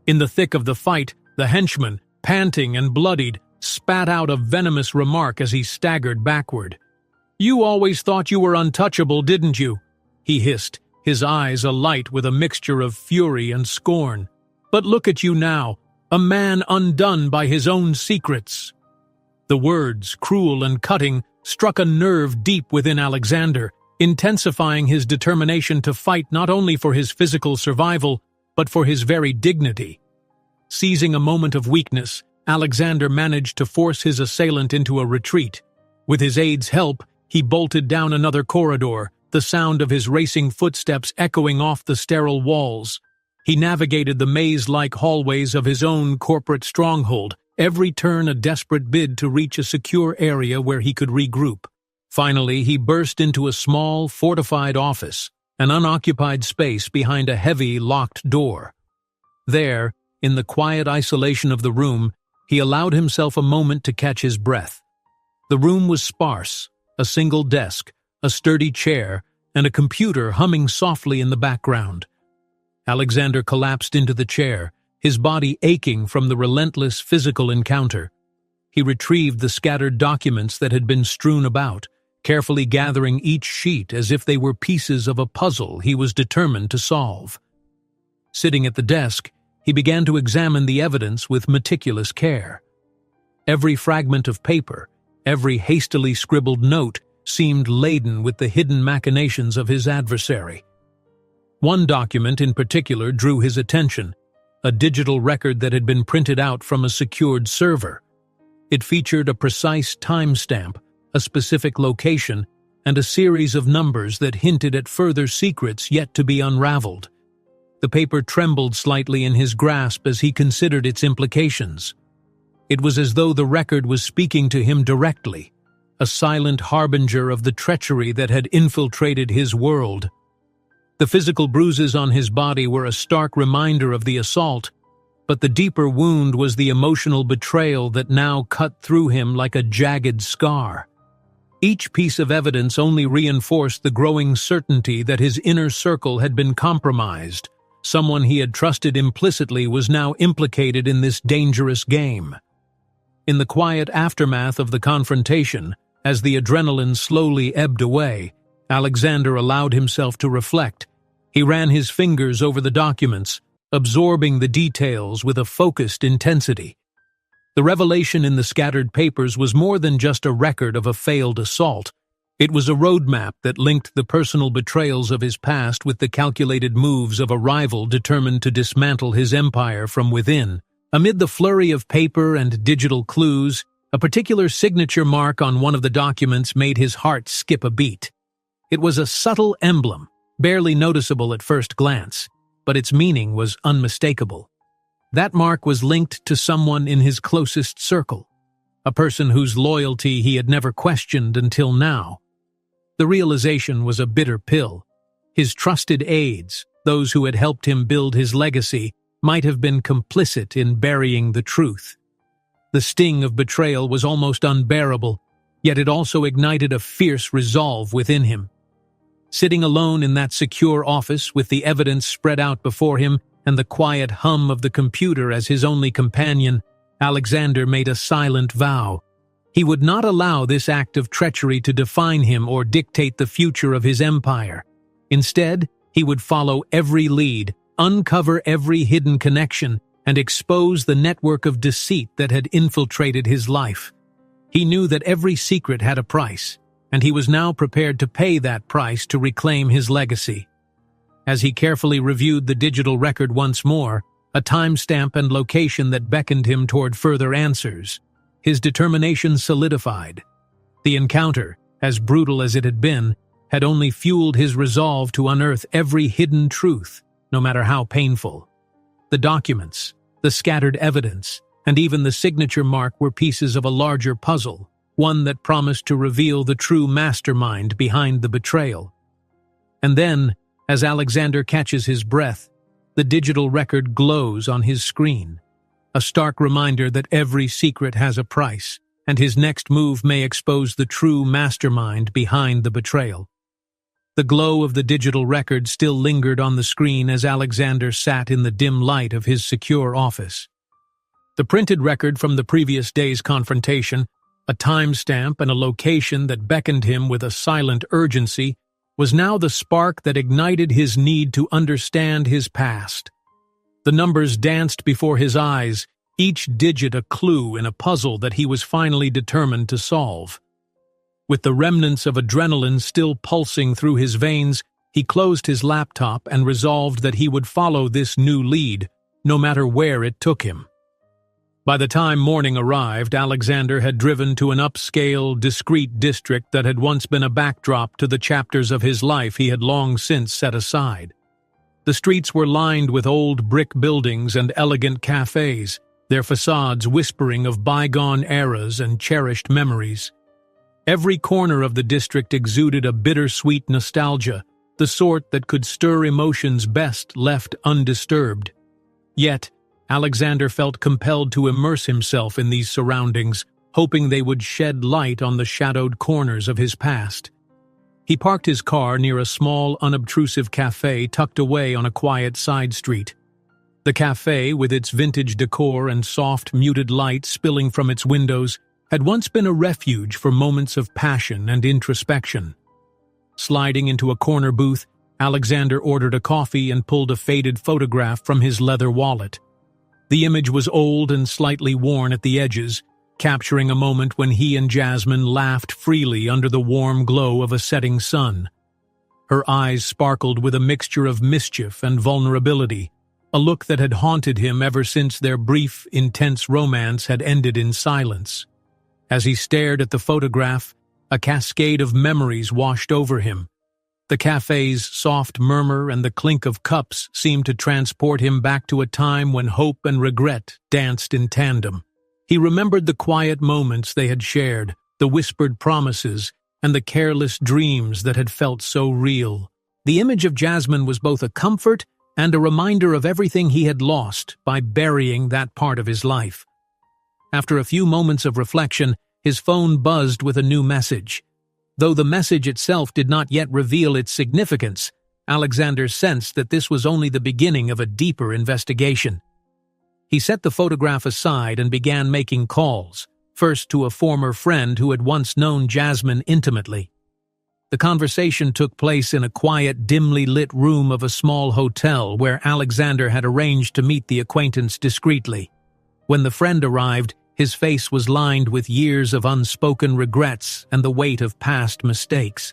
In the thick of the fight, the henchman, panting and bloodied, spat out a venomous remark as he staggered backward. "You always thought you were untouchable, didn't you?" he hissed, his eyes alight with a mixture of fury and scorn. "But look at you now, a man undone by his own secrets." The words, cruel and cutting, struck a nerve deep within Alexander, intensifying his determination to fight not only for his physical survival, but for his very dignity. Seizing a moment of weakness, Alexander managed to force his assailant into a retreat. With his aide's help, he bolted down another corridor, the sound of his racing footsteps echoing off the sterile walls. He navigated the maze-like hallways of his own corporate stronghold, every turn a desperate bid to reach a secure area where he could regroup. Finally, he burst into a small, fortified office, an unoccupied space behind a heavy, locked door. There, in the quiet isolation of the room, he allowed himself a moment to catch his breath. The room was sparse, a single desk, a sturdy chair, and a computer humming softly in the background. Alexander collapsed into the chair, his body aching from the relentless physical encounter. He retrieved the scattered documents that had been strewn about, carefully gathering each sheet as if they were pieces of a puzzle he was determined to solve. Sitting at the desk, he began to examine the evidence with meticulous care. Every fragment of paper, every hastily scribbled note seemed laden with the hidden machinations of his adversary. One document in particular drew his attention, a digital record that had been printed out from a secured server. It featured a precise timestamp, a specific location, and a series of numbers that hinted at further secrets yet to be unraveled. The paper trembled slightly in his grasp as he considered its implications. It was as though the record was speaking to him directly, a silent harbinger of the treachery that had infiltrated his world. The physical bruises on his body were a stark reminder of the assault, but the deeper wound was the emotional betrayal that now cut through him like a jagged scar. Each piece of evidence only reinforced the growing certainty that his inner circle had been compromised. Someone he had trusted implicitly was now implicated in this dangerous game. In the quiet aftermath of the confrontation, as the adrenaline slowly ebbed away, Alexander allowed himself to reflect. He ran his fingers over the documents, absorbing the details with a focused intensity. The revelation in the scattered papers was more than just a record of a failed assault. It was a roadmap that linked the personal betrayals of his past with the calculated moves of a rival determined to dismantle his empire from within. Amid the flurry of paper and digital clues, a particular signature mark on one of the documents made his heart skip a beat. It was a subtle emblem, barely noticeable at first glance, but its meaning was unmistakable. That mark was linked to someone in his closest circle, a person whose loyalty he had never questioned until now. The realization was a bitter pill. His trusted aides, those who had helped him build his legacy, might have been complicit in burying the truth. The sting of betrayal was almost unbearable, yet it also ignited a fierce resolve within him. Sitting alone in that secure office with the evidence spread out before him and the quiet hum of the computer as his only companion, Alexander made a silent vow. He would not allow this act of treachery to define him or dictate the future of his empire. Instead, he would follow every lead, uncover every hidden connection, and expose the network of deceit that had infiltrated his life. He knew that every secret had a price, and he was now prepared to pay that price to reclaim his legacy. As he carefully reviewed the digital record once more, a timestamp and location that beckoned him toward further answers, his determination solidified. The encounter, as brutal as it had been, had only fueled his resolve to unearth every hidden truth, no matter how painful. The documents, the scattered evidence, and even the signature mark were pieces of a larger puzzle, one that promised to reveal the true mastermind behind the betrayal. And then, as Alexander catches his breath, the digital record glows on his screen, a stark reminder that every secret has a price, and his next move may expose the true mastermind behind the betrayal. The glow of the digital record still lingered on the screen as Alexander sat in the dim light of his secure office. The printed record from the previous day's confrontation, a timestamp and a location that beckoned him with a silent urgency, was now the spark that ignited his need to understand his past. The numbers danced before his eyes, each digit a clue in a puzzle that he was finally determined to solve. With the remnants of adrenaline still pulsing through his veins, he closed his laptop and resolved that he would follow this new lead, no matter where it took him. By the time morning arrived, Alexander had driven to an upscale, discreet district that had once been a backdrop to the chapters of his life he had long since set aside. The streets were lined with old brick buildings and elegant cafes, their facades whispering of bygone eras and cherished memories. Every corner of the district exuded a bittersweet nostalgia, the sort that could stir emotions best left undisturbed. Yet, Alexander felt compelled to immerse himself in these surroundings, hoping they would shed light on the shadowed corners of his past. He parked his car near a small, unobtrusive cafe tucked away on a quiet side street. The cafe, with its vintage decor and soft, muted light spilling from its windows, had once been a refuge for moments of passion and introspection. Sliding into a corner booth, Alexander ordered a coffee and pulled a faded photograph from his leather wallet. The image was old and slightly worn at the edges, capturing a moment when he and Jasmine laughed freely under the warm glow of a setting sun. Her eyes sparkled with a mixture of mischief and vulnerability, a look that had haunted him ever since their brief, intense romance had ended in silence. As he stared at the photograph, a cascade of memories washed over him. The cafe's soft murmur and the clink of cups seemed to transport him back to a time when hope and regret danced in tandem. He remembered the quiet moments they had shared, the whispered promises, and the careless dreams that had felt so real. The image of Jasmine was both a comfort and a reminder of everything he had lost by burying that part of his life. After a few moments of reflection, his phone buzzed with a new message. Though the message itself did not yet reveal its significance, Alexander sensed that this was only the beginning of a deeper investigation. He set the photograph aside and began making calls, first to a former friend who had once known Jasmine intimately. The conversation took place in a quiet, dimly lit room of a small hotel where Alexander had arranged to meet the acquaintance discreetly. When the friend arrived, his face was lined with years of unspoken regrets and the weight of past mistakes.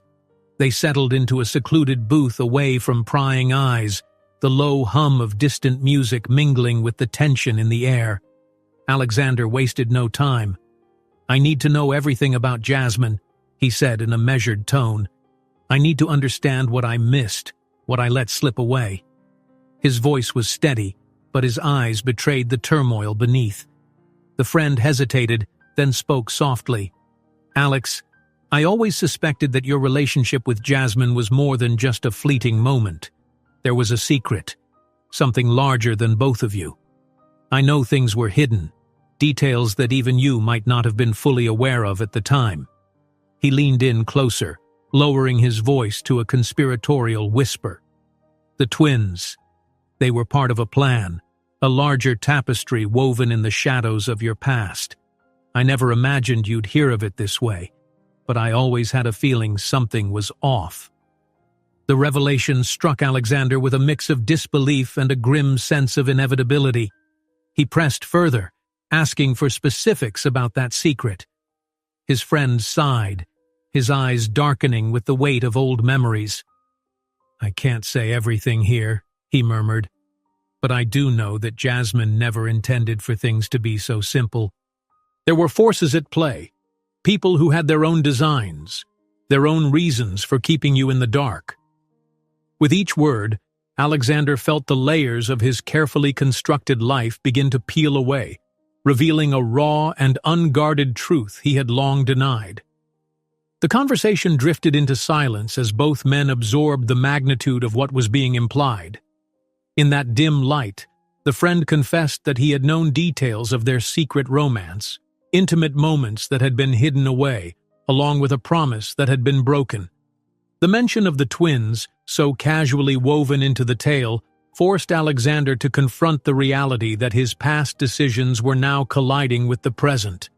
They settled into a secluded booth away from prying eyes, the low hum of distant music mingling with the tension in the air. Alexander wasted no time. "I need to know everything about Jasmine," he said in a measured tone. "I need to understand what I missed, what I let slip away." His voice was steady, but his eyes betrayed the turmoil beneath. The friend hesitated, then spoke softly. "Alex, I always suspected that your relationship with Jasmine was more than just a fleeting moment. There was a secret, something larger than both of you. I know things were hidden, details that even you might not have been fully aware of at the time." He leaned in closer, lowering his voice to a conspiratorial whisper. "The twins. They were part of a plan, a larger tapestry woven in the shadows of your past. I never imagined you'd hear of it this way, but I always had a feeling something was off." The revelation struck Alexander with a mix of disbelief and a grim sense of inevitability. He pressed further, asking for specifics about that secret. His friend sighed, his eyes darkening with the weight of old memories. "I can't say everything here," he murmured, "but I do know that Jasmine never intended for things to be so simple. There were forces at play, people who had their own designs, their own reasons for keeping you in the dark." With each word, Alexander felt the layers of his carefully constructed life begin to peel away, revealing a raw and unguarded truth he had long denied. The conversation drifted into silence as both men absorbed the magnitude of what was being implied. In that dim light, the friend confessed that he had known details of their secret romance, intimate moments that had been hidden away, along with a promise that had been broken. The mention of the twins, so casually woven into the tale, forced Alexander to confront the reality that his past decisions were now colliding with the present.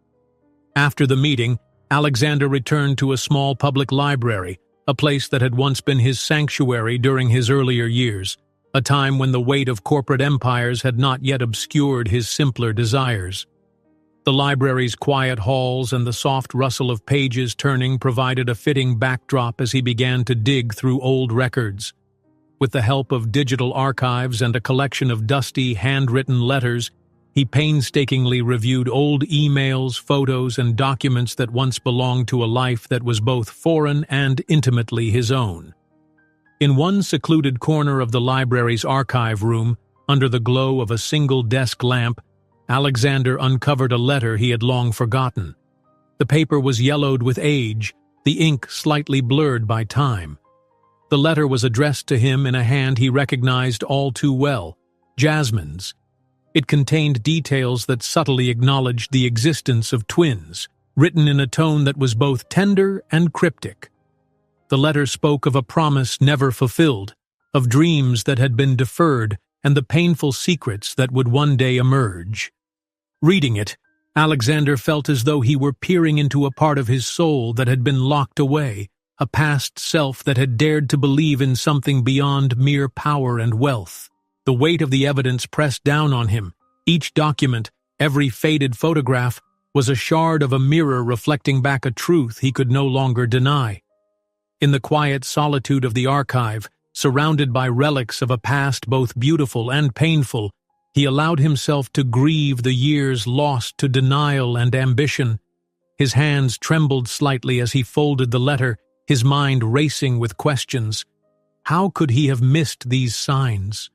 After the meeting, Alexander returned to a small public library, a place that had once been his sanctuary during his earlier years, a time when the weight of corporate empires had not yet obscured his simpler desires. The library's quiet halls and the soft rustle of pages turning provided a fitting backdrop as he began to dig through old records. With the help of digital archives and a collection of dusty, handwritten letters, he painstakingly reviewed old emails, photos, and documents that once belonged to a life that was both foreign and intimately his own. In one secluded corner of the library's archive room, under the glow of a single desk lamp, Alexander uncovered a letter he had long forgotten. The paper was yellowed with age, the ink slightly blurred by time. The letter was addressed to him in a hand he recognized all too well, Jasmine's. It contained details that subtly acknowledged the existence of twins, written in a tone that was both tender and cryptic. The letter spoke of a promise never fulfilled, of dreams that had been deferred, and the painful secrets that would one day emerge. Reading it, Alexander felt as though he were peering into a part of his soul that had been locked away, a past self that had dared to believe in something beyond mere power and wealth. The weight of the evidence pressed down on him. Each document, every faded photograph, was a shard of a mirror reflecting back a truth he could no longer deny. In the quiet solitude of the archive, surrounded by relics of a past both beautiful and painful, he allowed himself to grieve the years lost to denial and ambition. His hands trembled slightly as he folded the letter, his mind racing with questions. How could he have missed these signs?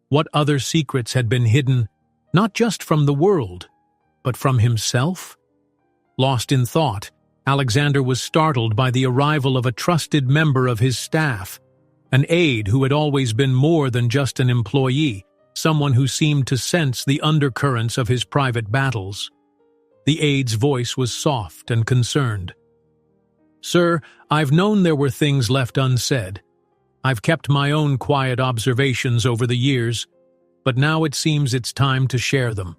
What other secrets had been hidden, not just from the world, but from himself? Lost in thought, Alexander was startled by the arrival of a trusted member of his staff, an aide who had always been more than just an employee, someone who seemed to sense the undercurrents of his private battles. The aide's voice was soft and concerned. "Sir, I've known there were things left unsaid. I've kept my own quiet observations over the years, but now it seems it's time to share them."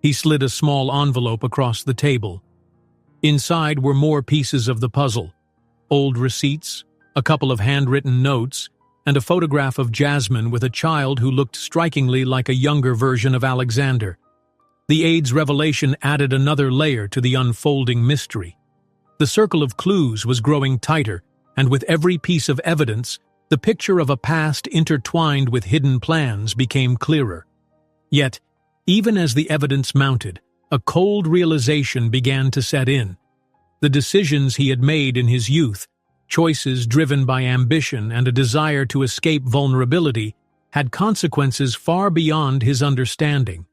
He slid a small envelope across the table. Inside were more pieces of the puzzle: old receipts, a couple of handwritten notes, and a photograph of Jasmine with a child who looked strikingly like a younger version of Alexander. The aide's revelation added another layer to the unfolding mystery. The circle of clues was growing tighter, and with every piece of evidence, the picture of a past intertwined with hidden plans became clearer. Yet, even as the evidence mounted, a cold realization began to set in. The decisions he had made in his youth, choices driven by ambition and a desire to escape vulnerability, had consequences far beyond his understanding.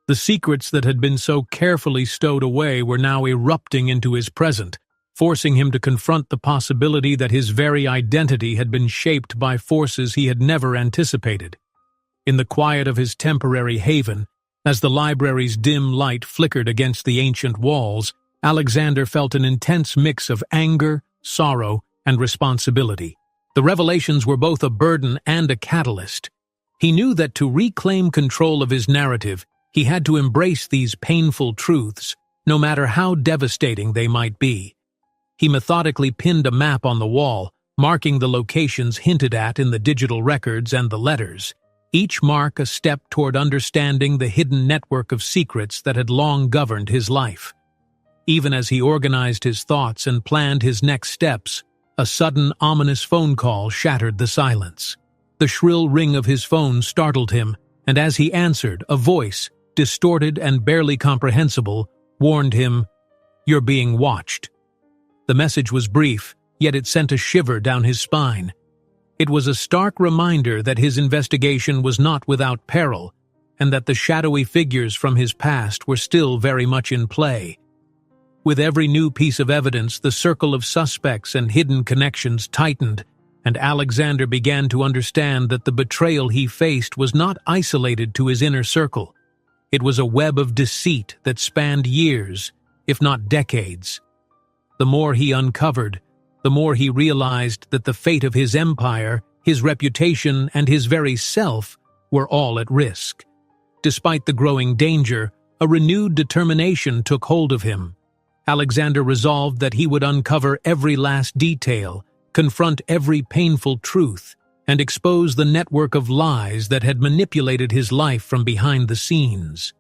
The secrets that had been so carefully stowed away were now erupting into his present, forcing him to confront the possibility that his very identity had been shaped by forces he had never anticipated. In the quiet of his temporary haven, as the library's dim light flickered against the ancient walls, Alexander felt an intense mix of anger, sorrow, and responsibility. The revelations were both a burden and a catalyst. He knew that to reclaim control of his narrative, he had to embrace these painful truths, no matter how devastating they might be. He methodically pinned a map on the wall, marking the locations hinted at in the digital records and the letters, each mark a step toward understanding the hidden network of secrets that had long governed his life. Even as he organized his thoughts and planned his next steps, a sudden, ominous phone call shattered the silence. The shrill ring of his phone startled him, and as he answered, a voice, distorted and barely comprehensible, warned him, "You're being watched." The message was brief, yet it sent a shiver down his spine. It was a stark reminder that his investigation was not without peril, and that the shadowy figures from his past were still very much in play. With every new piece of evidence, the circle of suspects and hidden connections tightened, and Alexander began to understand that the betrayal he faced was not isolated to his inner circle. It was a web of deceit that spanned years, if not decades. The more he uncovered, the more he realized that the fate of his empire, his reputation, and his very self were all at risk. Despite the growing danger, a renewed determination took hold of him. Alexander resolved that he would uncover every last detail, confront every painful truth, and expose the network of lies that had manipulated his life from behind the scenes.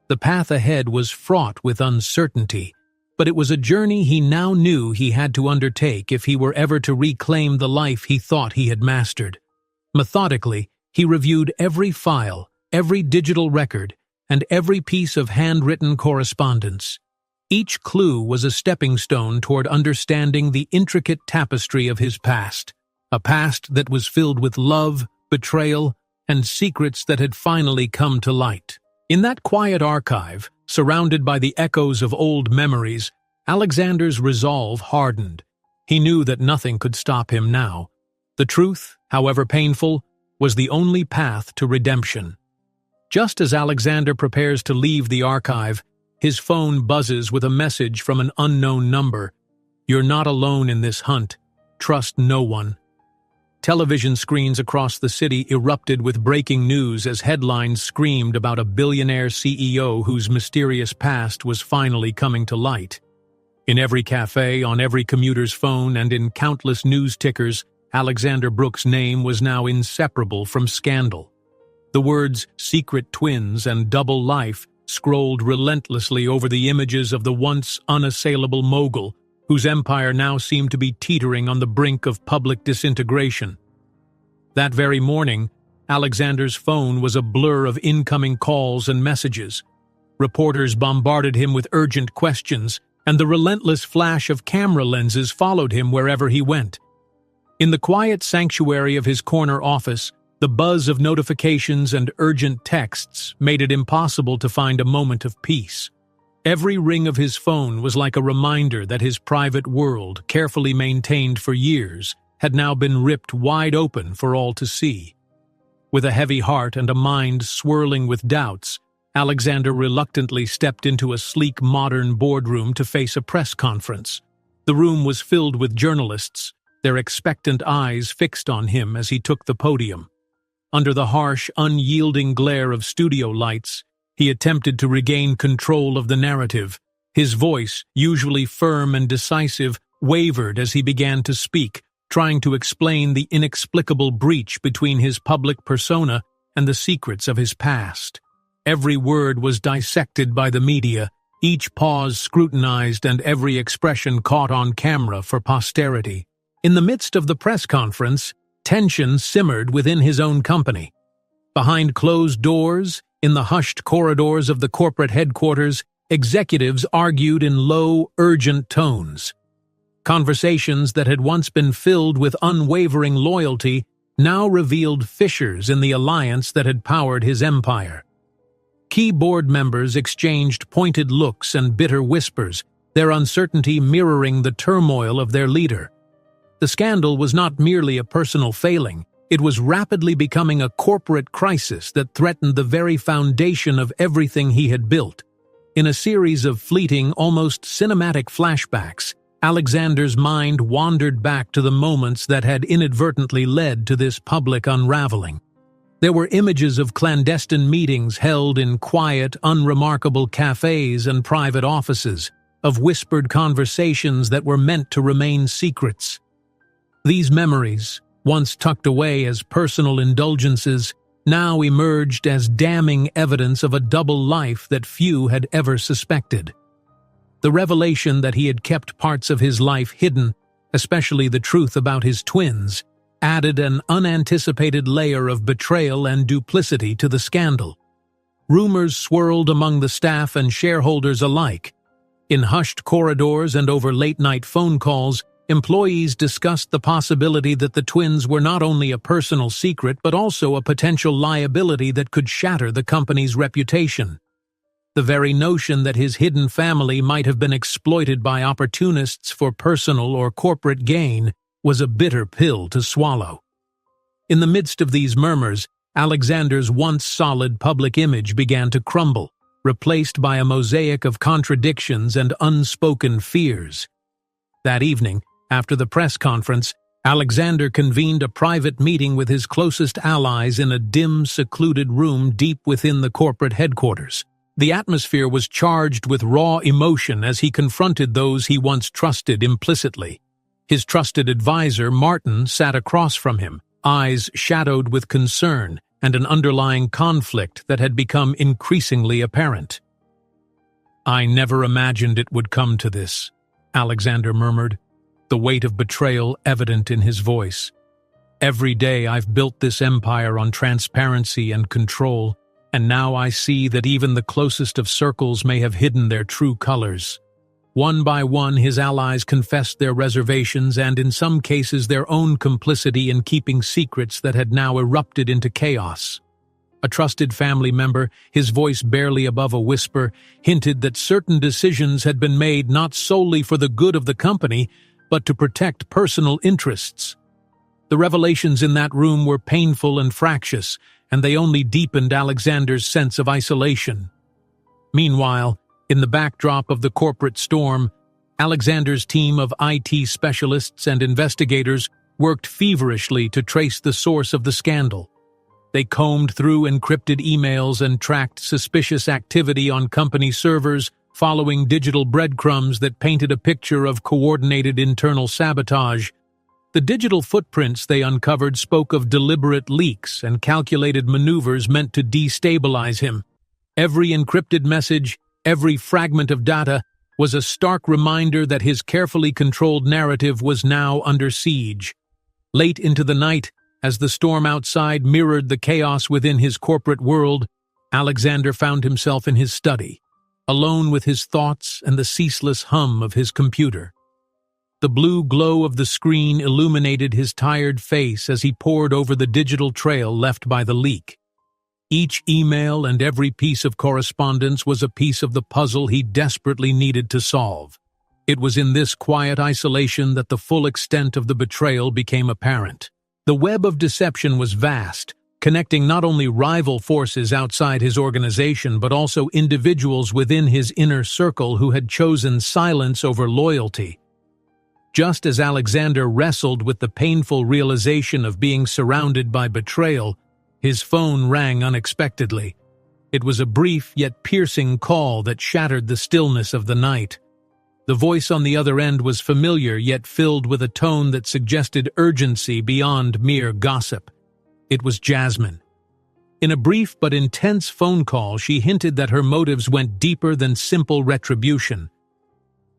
The path ahead was fraught with uncertainty, but it was a journey he now knew he had to undertake if he were ever to reclaim the life he thought he had mastered. Methodically, he reviewed every file, every digital record, and every piece of handwritten correspondence. Each clue was a stepping stone toward understanding the intricate tapestry of his past, a past that was filled with love, betrayal, and secrets that had finally come to light. In that quiet archive, surrounded by the echoes of old memories, Alexander's resolve hardened. He knew that nothing could stop him now. The truth, however painful, was the only path to redemption. Just as Alexander prepares to leave the archive, his phone buzzes with a message from an unknown number. "You're not alone in this hunt. Trust no one." Television screens across the city erupted with breaking news as headlines screamed about a billionaire CEO whose mysterious past was finally coming to light. In every cafe, on every commuter's phone, and in countless news tickers, Alexander Brooks' name was now inseparable from scandal. The words "secret twins" and "double life" scrolled relentlessly over the images of the once unassailable mogul, whose empire now seemed to be teetering on the brink of public disintegration. That very morning, Alexander's phone was a blur of incoming calls and messages. Reporters bombarded him with urgent questions, and the relentless flash of camera lenses followed him wherever he went. In the quiet sanctuary of his corner office, the buzz of notifications and urgent texts made it impossible to find a moment of peace. Every ring of his phone was like a reminder that his private world, carefully maintained for years, had now been ripped wide open for all to see. With a heavy heart and a mind swirling with doubts, Alexander reluctantly stepped into a sleek modern boardroom to face a press conference. The room was filled with journalists, their expectant eyes fixed on him as he took the podium. Under the harsh, unyielding glare of studio lights, he attempted to regain control of the narrative. His voice, usually firm and decisive, wavered as he began to speak, trying to explain the inexplicable breach between his public persona and the secrets of his past. Every word was dissected by the media, each pause scrutinized and every expression caught on camera for posterity. In the midst of the press conference, tension simmered within his own company. Behind closed doors, in the hushed corridors of the corporate headquarters, executives argued in low, urgent tones. Conversations that had once been filled with unwavering loyalty now revealed fissures in the alliance that had powered his empire. Key board members exchanged pointed looks and bitter whispers, their uncertainty mirroring the turmoil of their leader. The scandal was not merely a personal failing, it was rapidly becoming a corporate crisis that threatened the very foundation of everything he had built. In a series of fleeting, almost cinematic flashbacks, Alexander's mind wandered back to the moments that had inadvertently led to this public unraveling. There were images of clandestine meetings held in quiet, unremarkable cafes and private offices, of whispered conversations that were meant to remain secrets. These memories, once tucked away as personal indulgences, now emerged as damning evidence of a double life that few had ever suspected. The revelation that he had kept parts of his life hidden, especially the truth about his twins, added an unanticipated layer of betrayal and duplicity to the scandal. Rumors swirled among the staff and shareholders alike. In hushed corridors and over late-night phone calls, employees discussed the possibility that the twins were not only a personal secret but also a potential liability that could shatter the company's reputation. The very notion that his hidden family might have been exploited by opportunists for personal or corporate gain was a bitter pill to swallow. In the midst of these murmurs, Alexander's once solid public image began to crumble, replaced by a mosaic of contradictions and unspoken fears. That evening, after the press conference, Alexander convened a private meeting with his closest allies in a dim, secluded room deep within the corporate headquarters. The atmosphere was charged with raw emotion as he confronted those he once trusted implicitly. His trusted advisor, Martin, sat across from him, eyes shadowed with concern and an underlying conflict that had become increasingly apparent. "I never imagined it would come to this," Alexander murmured, the weight of betrayal evident in his voice. "Every day I've built this empire on transparency and control, and now I see that even the closest of circles may have hidden their true colors." One by one, his allies confessed their reservations and, in some cases, their own complicity in keeping secrets that had now erupted into chaos. A trusted family member, his voice barely above a whisper, hinted that certain decisions had been made not solely for the good of the company, but to protect personal interests. The revelations in that room were painful and fractious, and they only deepened Alexander's sense of isolation. Meanwhile, in the backdrop of the corporate storm, Alexander's team of IT specialists and investigators worked feverishly to trace the source of the scandal. They combed through encrypted emails and tracked suspicious activity on company servers, following digital breadcrumbs that painted a picture of coordinated internal sabotage. The digital footprints they uncovered spoke of deliberate leaks and calculated maneuvers meant to destabilize him. Every encrypted message, every fragment of data, was a stark reminder that his carefully controlled narrative was now under siege. Late into the night, as the storm outside mirrored the chaos within his corporate world, Alexander found himself in his study, alone with his thoughts and the ceaseless hum of his computer. The blue glow of the screen illuminated his tired face as he pored over the digital trail left by the leak. Each email and every piece of correspondence was a piece of the puzzle he desperately needed to solve. It was in this quiet isolation that the full extent of the betrayal became apparent. The web of deception was vast, connecting not only rival forces outside his organization but also individuals within his inner circle who had chosen silence over loyalty. Just as Alexander wrestled with the painful realization of being surrounded by betrayal, his phone rang unexpectedly. It was a brief yet piercing call that shattered the stillness of the night. The voice on the other end was familiar yet filled with a tone that suggested urgency beyond mere gossip. It was Jasmine. In a brief but intense phone call, she hinted that her motives went deeper than simple retribution.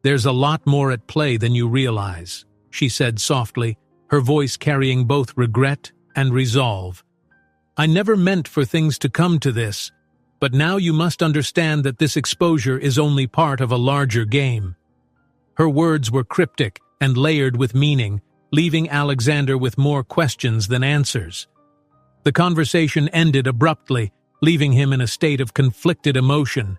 "There's a lot more at play than you realize," she said softly, her voice carrying both regret and resolve. "I never meant for things to come to this, but now you must understand that this exposure is only part of a larger game." Her words were cryptic and layered with meaning, leaving Alexander with more questions than answers. The conversation ended abruptly, leaving him in a state of conflicted emotion.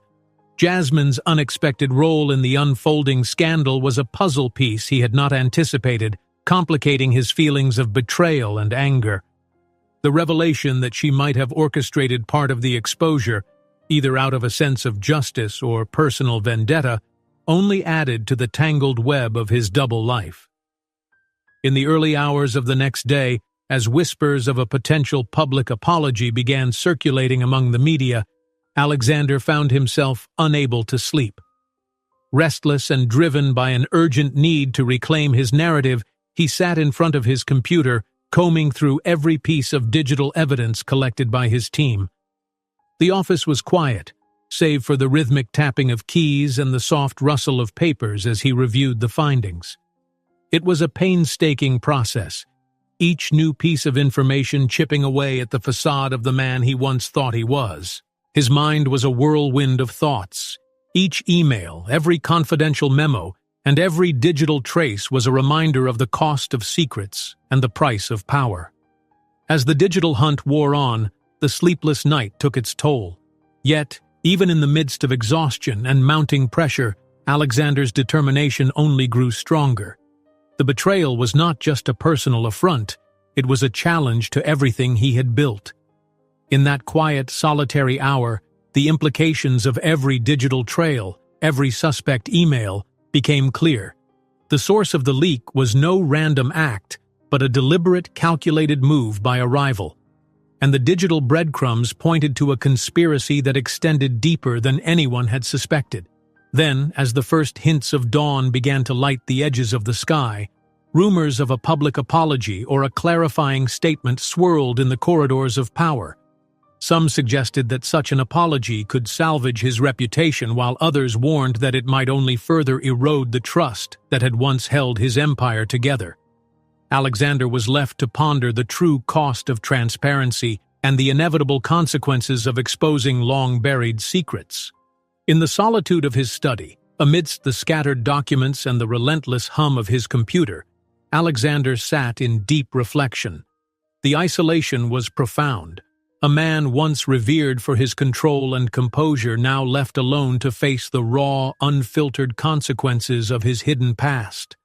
Jasmine's unexpected role in the unfolding scandal was a puzzle piece he had not anticipated, complicating his feelings of betrayal and anger. The revelation that she might have orchestrated part of the exposure, either out of a sense of justice or personal vendetta, only added to the tangled web of his double life. In the early hours of the next day, as whispers of a potential public apology began circulating among the media, Alexander found himself unable to sleep. Restless and driven by an urgent need to reclaim his narrative, he sat in front of his computer, combing through every piece of digital evidence collected by his team. The office was quiet, save for the rhythmic tapping of keys and the soft rustle of papers as he reviewed the findings. It was a painstaking process, each new piece of information chipping away at the facade of the man he once thought he was. His mind was a whirlwind of thoughts. Each email, every confidential memo, and every digital trace was a reminder of the cost of secrets and the price of power. As the digital hunt wore on, the sleepless night took its toll. Yet, even in the midst of exhaustion and mounting pressure, Alexander's determination only grew stronger. The betrayal was not just a personal affront, it was a challenge to everything he had built. In that quiet, solitary hour, the implications of every digital trail, every suspect email, became clear. The source of the leak was no random act, but a deliberate, calculated move by a rival. And the digital breadcrumbs pointed to a conspiracy that extended deeper than anyone had suspected. Then, as the first hints of dawn began to light the edges of the sky, rumors of a public apology or a clarifying statement swirled in the corridors of power. Some suggested that such an apology could salvage his reputation, while others warned that it might only further erode the trust that had once held his empire together. Alexander was left to ponder the true cost of transparency and the inevitable consequences of exposing long-buried secrets. In the solitude of his study, amidst the scattered documents and the relentless hum of his computer, Alexander sat in deep reflection. The isolation was profound. A man once revered for his control and composure, now left alone to face the raw, unfiltered consequences of his hidden past.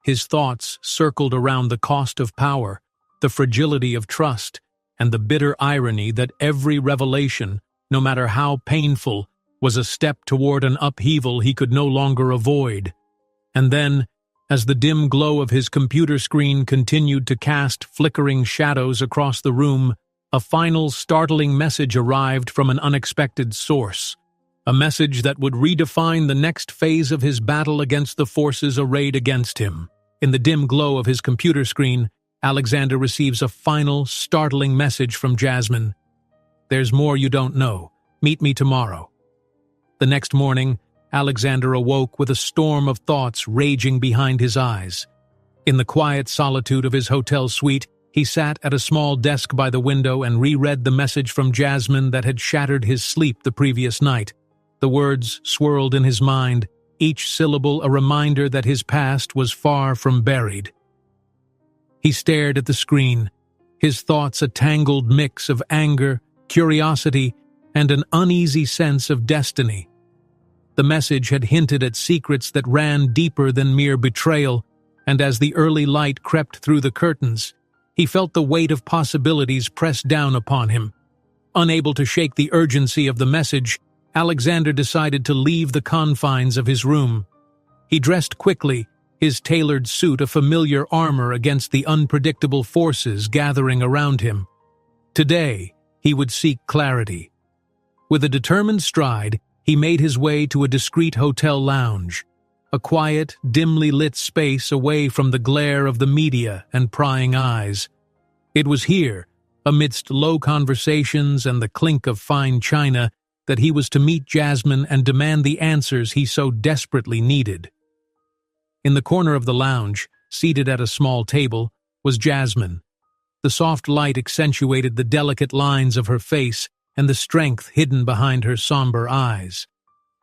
His thoughts circled around the cost of power, the fragility of trust, and the bitter irony that every revelation, no matter how painful, was a step toward an upheaval he could no longer avoid. And then, as the dim glow of his computer screen continued to cast flickering shadows across the room, a final startling message arrived from an unexpected source, a message that would redefine the next phase of his battle against the forces arrayed against him. In the dim glow of his computer screen, Alexander receives a final, startling message from Jasmine. "There's more you don't know. Meet me tomorrow." The next morning, Alexander awoke with a storm of thoughts raging behind his eyes. In the quiet solitude of his hotel suite, he sat at a small desk by the window and reread the message from Jasmine that had shattered his sleep the previous night. The words swirled in his mind, each syllable a reminder that his past was far from buried. He stared at the screen, his thoughts a tangled mix of anger, curiosity, and an uneasy sense of destiny. The message had hinted at secrets that ran deeper than mere betrayal, and as the early light crept through the curtains, he felt the weight of possibilities press down upon him. Unable to shake the urgency of the message, Alexander decided to leave the confines of his room. He dressed quickly, his tailored suit a familiar armor against the unpredictable forces gathering around him. Today, he would seek clarity. With a determined stride, he made his way to a discreet hotel lounge, a quiet, dimly lit space away from the glare of the media and prying eyes. It was here, amidst low conversations and the clink of fine china, that he was to meet Jasmine and demand the answers he so desperately needed. In the corner of the lounge, seated at a small table, was Jasmine. The soft light accentuated the delicate lines of her face and the strength hidden behind her somber eyes.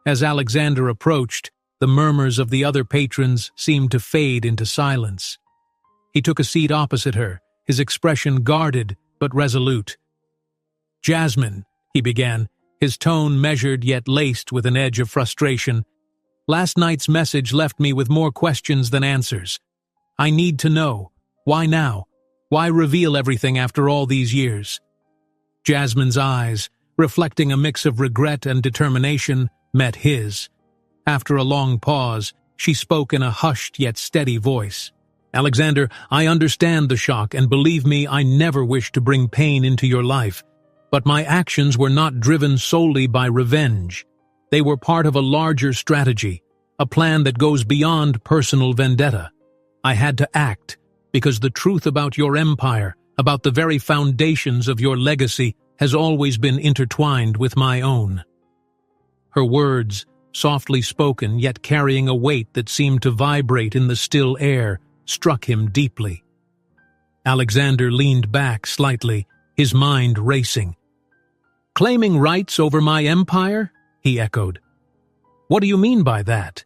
As Alexander approached, the murmurs of the other patrons seemed to fade into silence. He took a seat opposite her, his expression guarded but resolute. "Jasmine," he began, his tone measured yet laced with an edge of frustration. "Last night's message left me with more questions than answers. I need to know. Why now? Why reveal everything after all these years?" Jasmine's eyes, reflecting a mix of regret and determination, met his. After a long pause, she spoke in a hushed yet steady voice. "Alexander, I understand the shock, and believe me, I never wish to bring pain into your life. But my actions were not driven solely by revenge. They were part of a larger strategy, a plan that goes beyond personal vendetta. I had to act, because the truth about your empire, about the very foundations of your legacy, has always been intertwined with my own." Her words, softly spoken yet carrying a weight that seemed to vibrate in the still air, struck him deeply. Alexander leaned back slightly, his mind racing. "Claiming rights over my empire?" he echoed. "What do you mean by that?"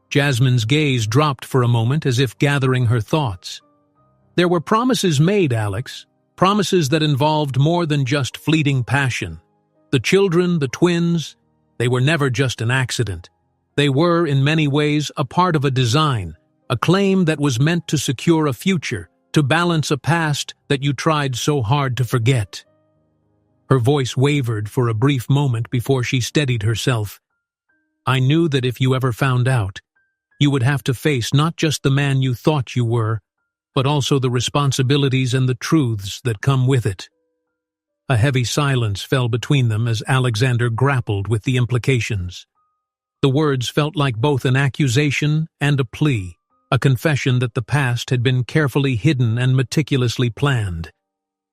Jasmine's gaze dropped for a moment as if gathering her thoughts. "There were promises made, Alex, promises that involved more than just fleeting passion. The children, the twins, they were never just an accident. They were, in many ways, a part of a design, a claim that was meant to secure a future, to balance a past that you tried so hard to forget." Her voice wavered for a brief moment before she steadied herself. "I knew that if you ever found out, you would have to face not just the man you thought you were, but also the responsibilities and the truths that come with it." A heavy silence fell between them as Alexander grappled with the implications. The words felt like both an accusation and a plea, a confession that the past had been carefully hidden and meticulously planned.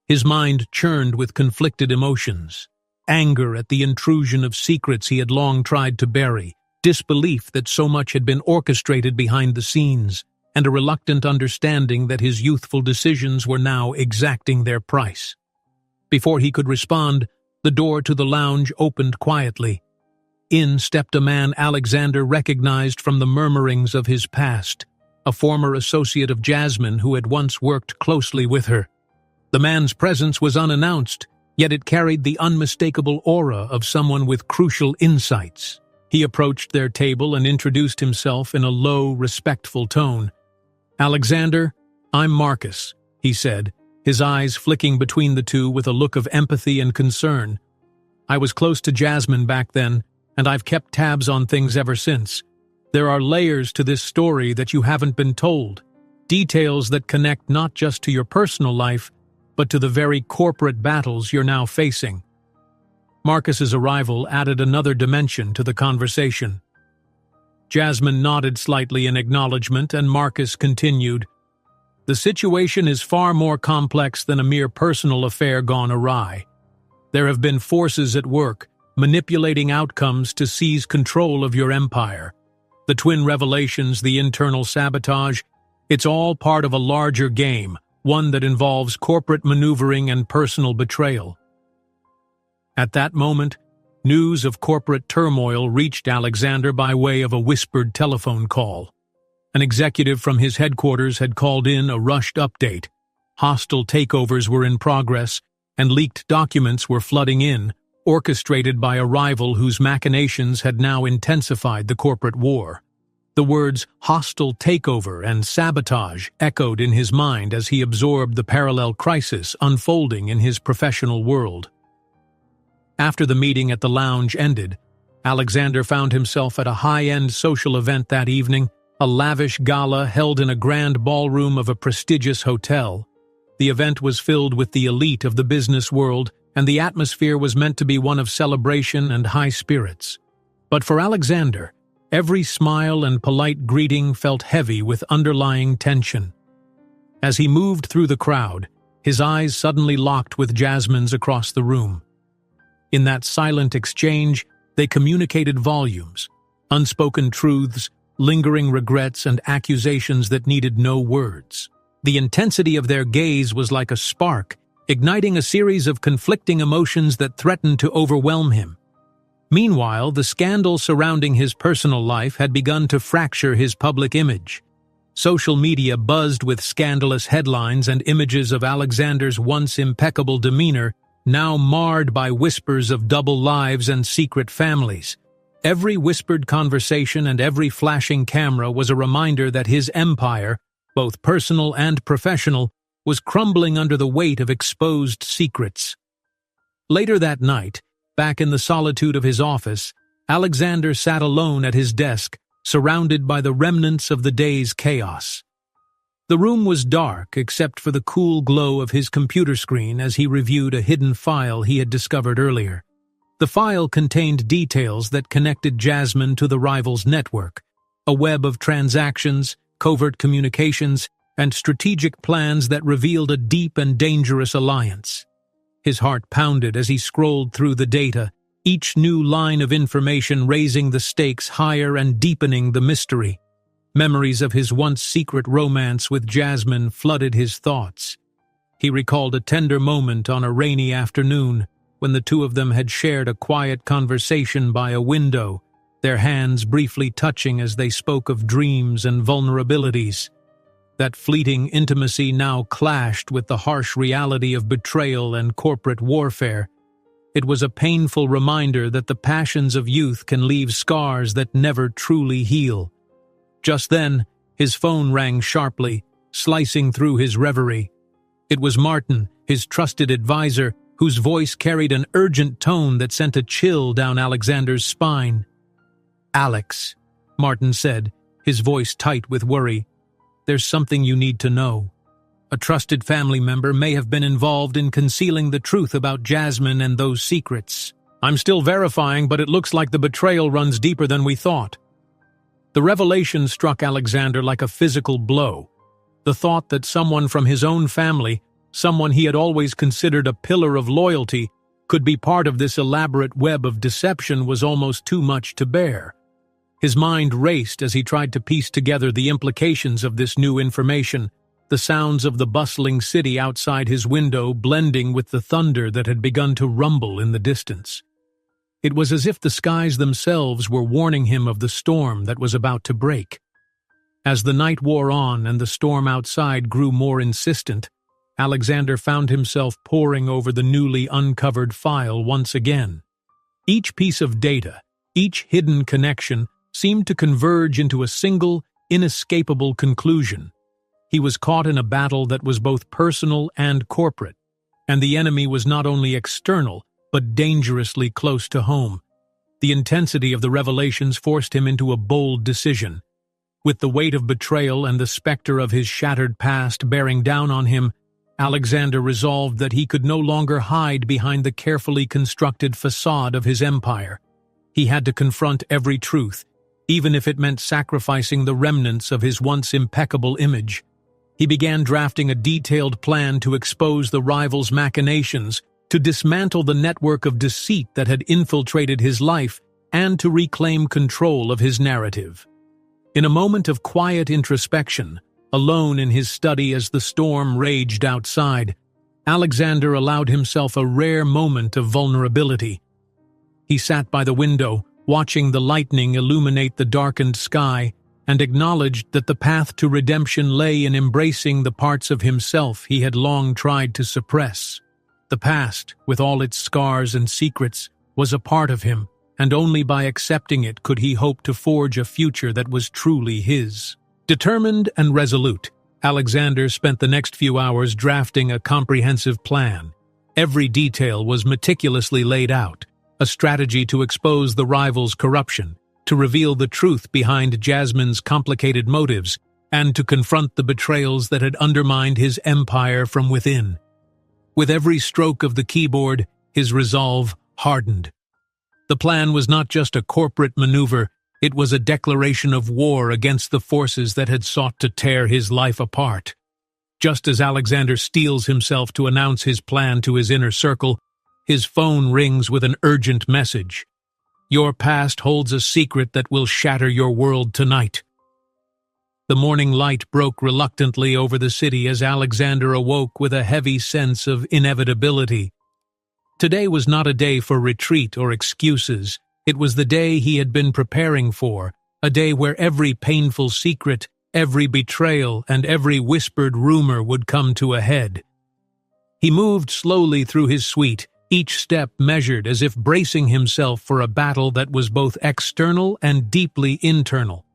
His mind churned with conflicted emotions: anger at the intrusion of secrets he had long tried to bury, disbelief that so much had been orchestrated behind the scenes, and a reluctant understanding that his youthful decisions were now exacting their price. Before he could respond, the door to the lounge opened quietly. In stepped a man Alexander recognized from the murmurings of his past, a former associate of Jasmine who had once worked closely with her. The man's presence was unannounced, yet it carried the unmistakable aura of someone with crucial insights. He approached their table and introduced himself in a low, respectful tone. "Alexander, I'm Marcus," he said, his eyes flicking between the two with a look of empathy and concern. "I was close to Jasmine back then, and I've kept tabs on things ever since. There are layers to this story that you haven't been told, details that connect not just to your personal life, but to the very corporate battles you're now facing." Marcus's arrival added another dimension to the conversation. Jasmine nodded slightly in acknowledgement, and Marcus continued, "The situation is far more complex than a mere personal affair gone awry. There have been forces at work, manipulating outcomes to seize control of your empire. The twin revelations, the internal sabotage, it's all part of a larger game, one that involves corporate maneuvering and personal betrayal." At that moment, news of corporate turmoil reached Alexander by way of a whispered telephone call. An executive from his headquarters had called in a rushed update. Hostile takeovers were in progress, and leaked documents were flooding in, orchestrated by a rival whose machinations had now intensified the corporate war. The words hostile takeover and sabotage echoed in his mind as he absorbed the parallel crisis unfolding in his professional world. After the meeting at the lounge ended, Alexander found himself at a high-end social event that evening, a lavish gala held in a grand ballroom of a prestigious hotel. The event was filled with the elite of the business world, and the atmosphere was meant to be one of celebration and high spirits. But for Alexander, every smile and polite greeting felt heavy with underlying tension. As he moved through the crowd, his eyes suddenly locked with Jasmine's across the room. In that silent exchange, they communicated volumes, unspoken truths, lingering regrets, and accusations that needed no words. The intensity of their gaze was like a spark, igniting a series of conflicting emotions that threatened to overwhelm him. Meanwhile, the scandal surrounding his personal life had begun to fracture his public image. Social media buzzed with scandalous headlines and images of Alexander's once impeccable demeanor, now marred by whispers of double lives and secret families. Every whispered conversation and every flashing camera was a reminder that his empire, both personal and professional, was crumbling under the weight of exposed secrets. Later that night, back in the solitude of his office, Alexander sat alone at his desk, surrounded by the remnants of the day's chaos. The room was dark except for the cool glow of his computer screen as he reviewed a hidden file he had discovered earlier. The file contained details that connected Jasmine to the rival's network, a web of transactions, covert communications, and strategic plans that revealed a deep and dangerous alliance. His heart pounded as he scrolled through the data, each new line of information raising the stakes higher and deepening the mystery. Memories of his once secret romance with Jasmine flooded his thoughts. He recalled a tender moment on a rainy afternoon when the two of them had shared a quiet conversation by a window, their hands briefly touching as they spoke of dreams and vulnerabilities. That fleeting intimacy now clashed with the harsh reality of betrayal and corporate warfare. It was a painful reminder that the passions of youth can leave scars that never truly heal. Just then, his phone rang sharply, slicing through his reverie. It was Martin, his trusted advisor, whose voice carried an urgent tone that sent a chill down Alexander's spine. "Alex," Martin said, his voice tight with worry, "there's something you need to know. A trusted family member may have been involved in concealing the truth about Jasmine and those secrets. I'm still verifying, but it looks like the betrayal runs deeper than we thought." The revelation struck Alexander like a physical blow. The thought that someone from his own family, someone he had always considered a pillar of loyalty, could be part of this elaborate web of deception was almost too much to bear. His mind raced as he tried to piece together the implications of this new information, the sounds of the bustling city outside his window blending with the thunder that had begun to rumble in the distance. It was as if the skies themselves were warning him of the storm that was about to break. As the night wore on and the storm outside grew more insistent, Alexander found himself poring over the newly uncovered file once again. Each piece of data, each hidden connection, seemed to converge into a single, inescapable conclusion. He was caught in a battle that was both personal and corporate, and the enemy was not only external, but dangerously close to home. The intensity of the revelations forced him into a bold decision. With the weight of betrayal and the specter of his shattered past bearing down on him, Alexander resolved that he could no longer hide behind the carefully constructed facade of his empire. He had to confront every truth, even if it meant sacrificing the remnants of his once impeccable image. He began drafting a detailed plan to expose the rival's machinations, to dismantle the network of deceit that had infiltrated his life, and to reclaim control of his narrative. In a moment of quiet introspection, alone in his study as the storm raged outside, Alexander allowed himself a rare moment of vulnerability. He sat by the window, watching the lightning illuminate the darkened sky, and acknowledged that the path to redemption lay in embracing the parts of himself he had long tried to suppress. The past, with all its scars and secrets, was a part of him, and only by accepting it could he hope to forge a future that was truly his. Determined and resolute, Alexander spent the next few hours drafting a comprehensive plan. Every detail was meticulously laid out, a strategy to expose the rival's corruption, to reveal the truth behind Jasmine's complicated motives, and to confront the betrayals that had undermined his empire from within. With every stroke of the keyboard, his resolve hardened. The plan was not just a corporate maneuver, it was a declaration of war against the forces that had sought to tear his life apart. Just as Alexander steels himself to announce his plan to his inner circle, his phone rings with an urgent message. "Your past holds a secret that will shatter your world tonight." The morning light broke reluctantly over the city as Alexander awoke with a heavy sense of inevitability. Today was not a day for retreat or excuses. It was the day he had been preparing for, a day where every painful secret, every betrayal and every whispered rumor would come to a head. He moved slowly through his suite, each step measured as if bracing himself for a battle that was both external and deeply internal.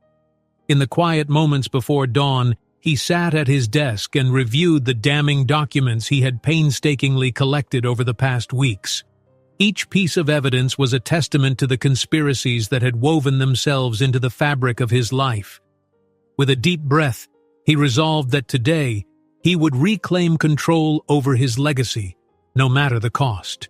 In the quiet moments before dawn, he sat at his desk and reviewed the damning documents he had painstakingly collected over the past weeks. Each piece of evidence was a testament to the conspiracies that had woven themselves into the fabric of his life. With a deep breath, he resolved that today he would reclaim control over his legacy, no matter the cost.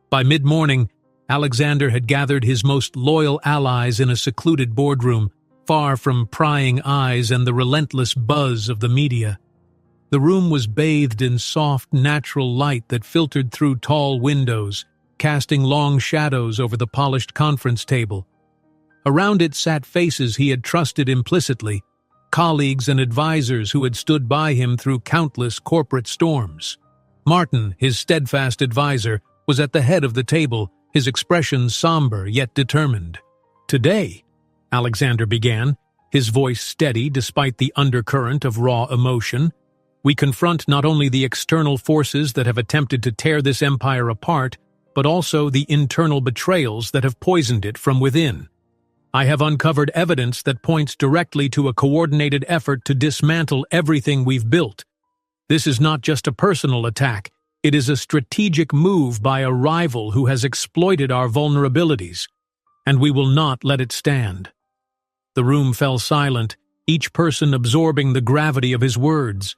By mid-morning, Alexander had gathered his most loyal allies in a secluded boardroom, far from prying eyes and the relentless buzz of the media. The room was bathed in soft, natural light that filtered through tall windows, casting long shadows over the polished conference table. Around it sat faces he had trusted implicitly, colleagues and advisors who had stood by him through countless corporate storms. Martin, his steadfast advisor, was at the head of the table, his expression somber yet determined. "Today," Alexander began, his voice steady despite the undercurrent of raw emotion, "we confront not only the external forces that have attempted to tear this empire apart, but also the internal betrayals that have poisoned it from within. I have uncovered evidence that points directly to a coordinated effort to dismantle everything we've built. This is not just a personal attack, it is a strategic move by a rival who has exploited our vulnerabilities, and we will not let it stand." The room fell silent, each person absorbing the gravity of his words.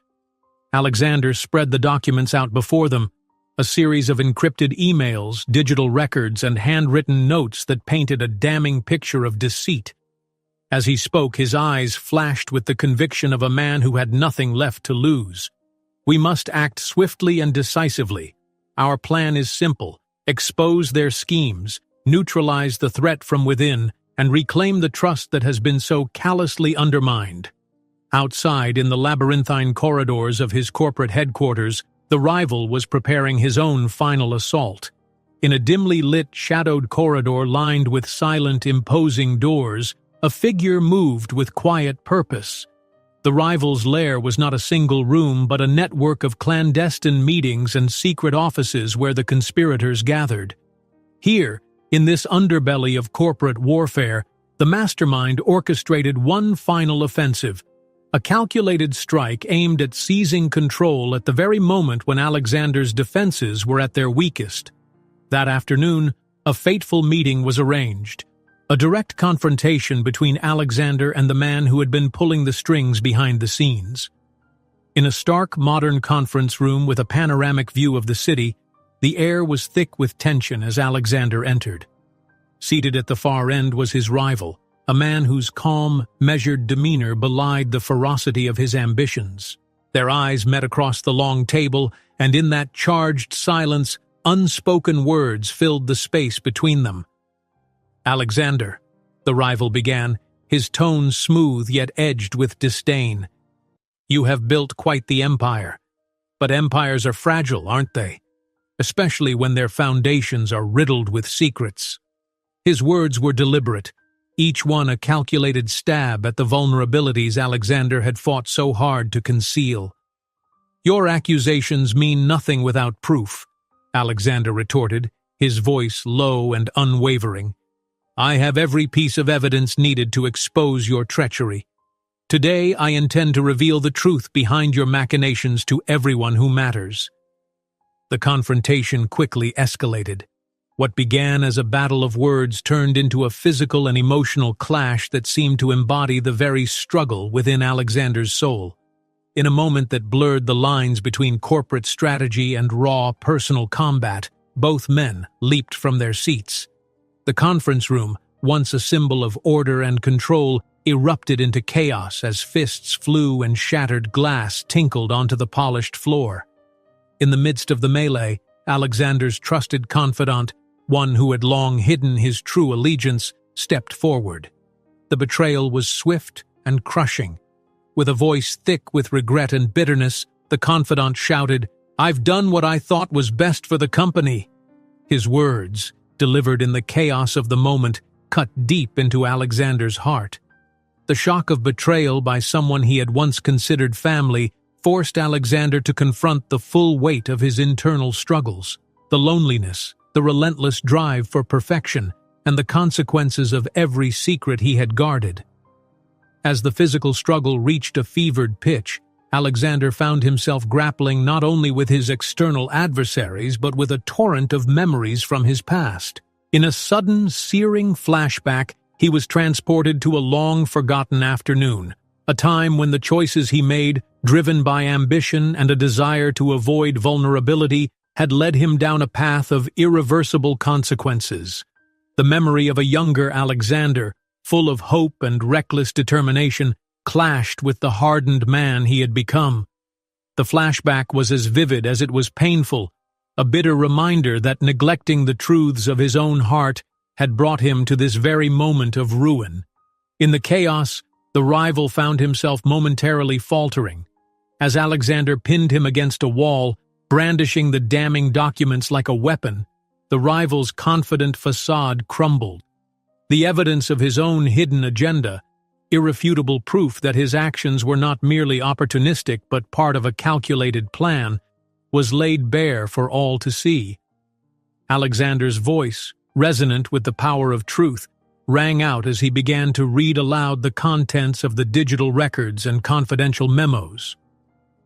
Alexander spread the documents out before them, a series of encrypted emails, digital records, and handwritten notes that painted a damning picture of deceit. As he spoke, his eyes flashed with the conviction of a man who had nothing left to lose. "We must act swiftly and decisively. Our plan is simple: expose their schemes, neutralize the threat from within, and reclaim the trust that has been so callously undermined." Outside, in the labyrinthine corridors of his corporate headquarters, the rival was preparing his own final assault. In a dimly lit, shadowed corridor lined with silent, imposing doors, a figure moved with quiet purpose. The rival's lair was not a single room, but a network of clandestine meetings and secret offices where the conspirators gathered. Here, in this underbelly of corporate warfare, the mastermind orchestrated one final offensive, a calculated strike aimed at seizing control at the very moment when Alexander's defenses were at their weakest. That afternoon, a fateful meeting was arranged, a direct confrontation between Alexander and the man who had been pulling the strings behind the scenes. In a stark, modern conference room with a panoramic view of the city, the air was thick with tension as Alexander entered. Seated at the far end was his rival, a man whose calm, measured demeanor belied the ferocity of his ambitions. Their eyes met across the long table, and in that charged silence, unspoken words filled the space between them. "Alexander," the rival began, his tone smooth yet edged with disdain, "you have built quite the empire. But empires are fragile, aren't they? Especially when their foundations are riddled with secrets." His words were deliberate, each one a calculated stab at the vulnerabilities Alexander had fought so hard to conceal. "Your accusations mean nothing without proof," Alexander retorted, his voice low and unwavering. "I have every piece of evidence needed to expose your treachery. Today I intend to reveal the truth behind your machinations to everyone who matters." The confrontation quickly escalated. What began as a battle of words turned into a physical and emotional clash that seemed to embody the very struggle within Alexander's soul. In a moment that blurred the lines between corporate strategy and raw, personal combat, both men leaped from their seats. The conference room, once a symbol of order and control, erupted into chaos as fists flew and shattered glass tinkled onto the polished floor. In the midst of the melee, Alexander's trusted confidant, one who had long hidden his true allegiance, stepped forward. The betrayal was swift and crushing. With a voice thick with regret and bitterness, the confidant shouted, "I've done what I thought was best for the company." His words, delivered in the chaos of the moment, cut deep into Alexander's heart. The shock of betrayal by someone he had once considered family forced Alexander to confront the full weight of his internal struggles, the loneliness, the relentless drive for perfection, and the consequences of every secret he had guarded. As the physical struggle reached a fevered pitch, Alexander found himself grappling not only with his external adversaries but with a torrent of memories from his past. In a sudden, searing flashback, he was transported to a long-forgotten afternoon, a time when the choices he made, driven by ambition and a desire to avoid vulnerability, had led him down a path of irreversible consequences. The memory of a younger Alexander, full of hope and reckless determination, clashed with the hardened man he had become. The flashback was as vivid as it was painful, a bitter reminder that neglecting the truths of his own heart had brought him to this very moment of ruin. In the chaos, the rival found himself momentarily faltering. As Alexander pinned him against a wall, brandishing the damning documents like a weapon, the rival's confident facade crumbled. The evidence of his own hidden agenda, irrefutable proof that his actions were not merely opportunistic but part of a calculated plan, was laid bare for all to see. Alexander's voice, resonant with the power of truth, rang out as he began to read aloud the contents of the digital records and confidential memos.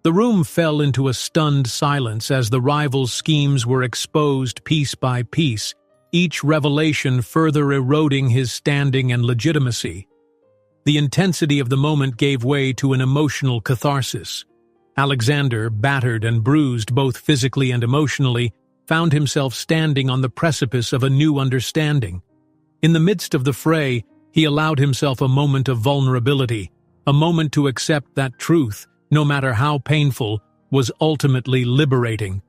The room fell into a stunned silence as the rival's schemes were exposed piece by piece, each revelation further eroding his standing and legitimacy. The intensity of the moment gave way to an emotional catharsis. Alexander, battered and bruised both physically and emotionally, found himself standing on the precipice of a new understanding. In the midst of the fray, he allowed himself a moment of vulnerability, a moment to accept that truth, no matter how painful, was ultimately liberating.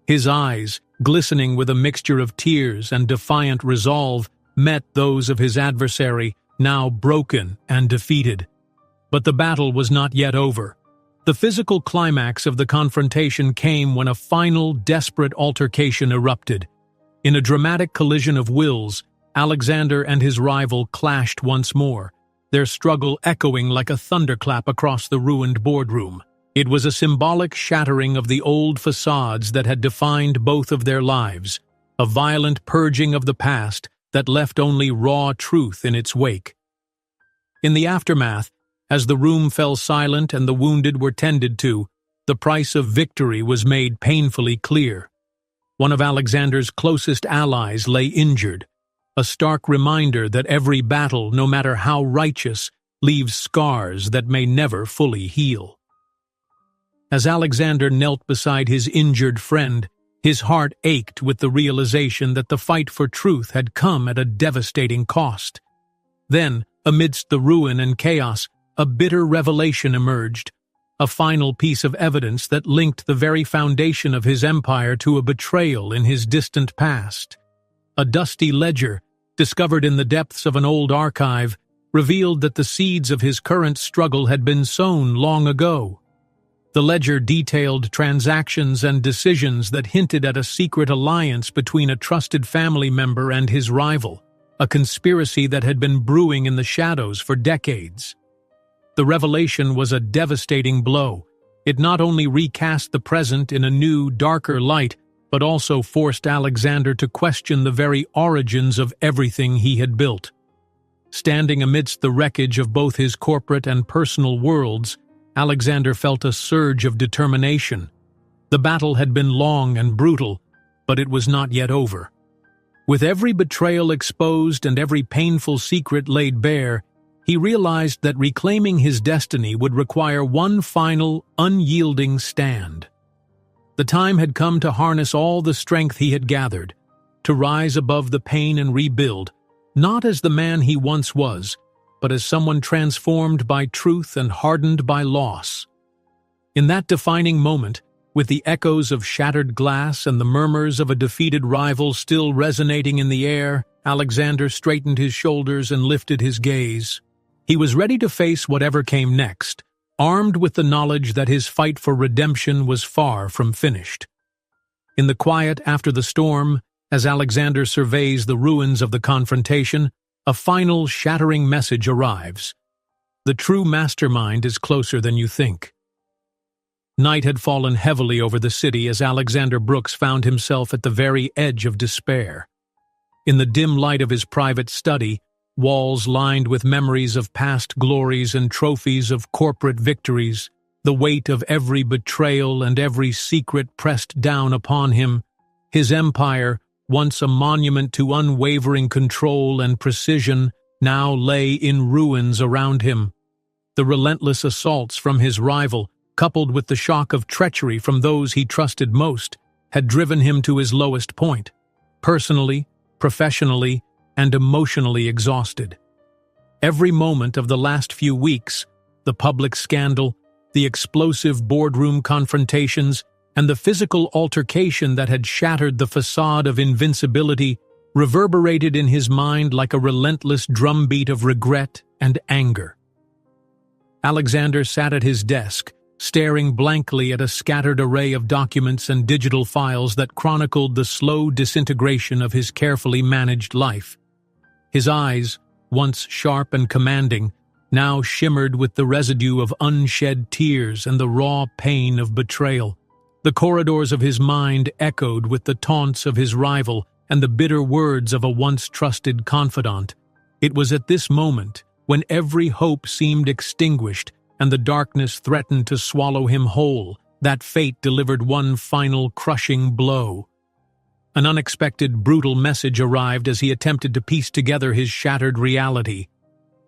His eyes, glistening with a mixture of tears and defiant resolve, met those of his adversary, now broken and defeated. But the battle was not yet over. The physical climax of the confrontation came when a final, desperate altercation erupted. In a dramatic collision of wills, Alexander and his rival clashed once more, their struggle echoing like a thunderclap across the ruined boardroom. It was a symbolic shattering of the old facades that had defined both of their lives, a violent purging of the past that left only raw truth in its wake. In the aftermath, as the room fell silent and the wounded were tended to, the price of victory was made painfully clear. One of Alexander's closest allies lay injured, a stark reminder that every battle, no matter how righteous, leaves scars that may never fully heal. As Alexander knelt beside his injured friend, his heart ached with the realization that the fight for truth had come at a devastating cost. Then, amidst the ruin and chaos, a bitter revelation emerged, a final piece of evidence that linked the very foundation of his empire to a betrayal in his distant past. A dusty ledger, discovered in the depths of an old archive, revealed that the seeds of his current struggle had been sown long ago. The ledger detailed transactions and decisions that hinted at a secret alliance between a trusted family member and his rival, a conspiracy that had been brewing in the shadows for decades. The revelation was a devastating blow. It not only recast the present in a new, darker light, but also forced Alexander to question the very origins of everything he had built. Standing amidst the wreckage of both his corporate and personal worlds, Alexander felt a surge of determination. The battle had been long and brutal, but it was not yet over. With every betrayal exposed and every painful secret laid bare, he realized that reclaiming his destiny would require one final, unyielding stand. The time had come to harness all the strength he had gathered, to rise above the pain and rebuild, not as the man he once was, but as someone transformed by truth and hardened by loss. In that defining moment, with the echoes of shattered glass and the murmurs of a defeated rival still resonating in the air, Alexander straightened his shoulders and lifted his gaze. He was ready to face whatever came next, armed with the knowledge that his fight for redemption was far from finished. In the quiet after the storm, as Alexander surveys the ruins of the confrontation, a final shattering message arrives. The true mastermind is closer than you think. Night had fallen heavily over the city as Alexander Brooks found himself at the very edge of despair. In the dim light of his private study, walls lined with memories of past glories and trophies of corporate victories, the weight of every betrayal and every secret pressed down upon him, his empire, once a monument to unwavering control and precision, now lay in ruins around him. The relentless assaults from his rival, coupled with the shock of treachery from those he trusted most, had driven him to his lowest point, personally, professionally, and emotionally exhausted. Every moment of the last few weeks, the public scandal, the explosive boardroom confrontations, and the physical altercation that had shattered the facade of invincibility reverberated in his mind like a relentless drumbeat of regret and anger. Alexander sat at his desk, staring blankly at a scattered array of documents and digital files that chronicled the slow disintegration of his carefully managed life. His eyes, once sharp and commanding, now shimmered with the residue of unshed tears and the raw pain of betrayal. The corridors of his mind echoed with the taunts of his rival and the bitter words of a once trusted confidant. It was at this moment, when every hope seemed extinguished and the darkness threatened to swallow him whole, that fate delivered one final crushing blow. An unexpected, brutal message arrived as he attempted to piece together his shattered reality.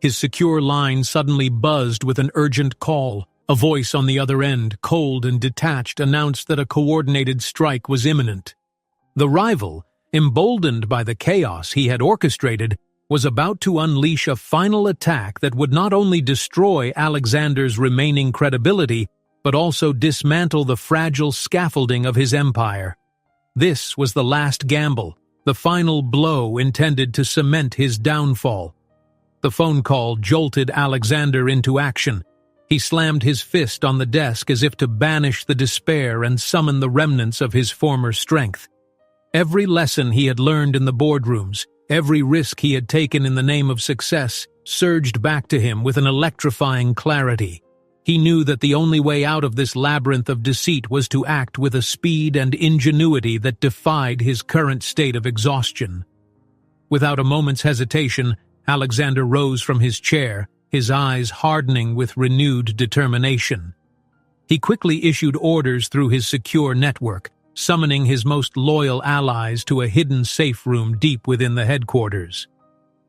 His secure line suddenly buzzed with an urgent call. A voice on the other end, cold and detached, announced that a coordinated strike was imminent. The rival, emboldened by the chaos he had orchestrated, was about to unleash a final attack that would not only destroy Alexander's remaining credibility, but also dismantle the fragile scaffolding of his empire. This was the last gamble, the final blow intended to cement his downfall. The phone call jolted Alexander into action. He slammed his fist on the desk as if to banish the despair and summon the remnants of his former strength. Every lesson he had learned in the boardrooms, every risk he had taken in the name of success, surged back to him with an electrifying clarity. He knew that the only way out of this labyrinth of deceit was to act with a speed and ingenuity that defied his current state of exhaustion. Without a moment's hesitation, Alexander rose from his chair, his eyes hardening with renewed determination. He quickly issued orders through his secure network, summoning his most loyal allies to a hidden safe room deep within the headquarters.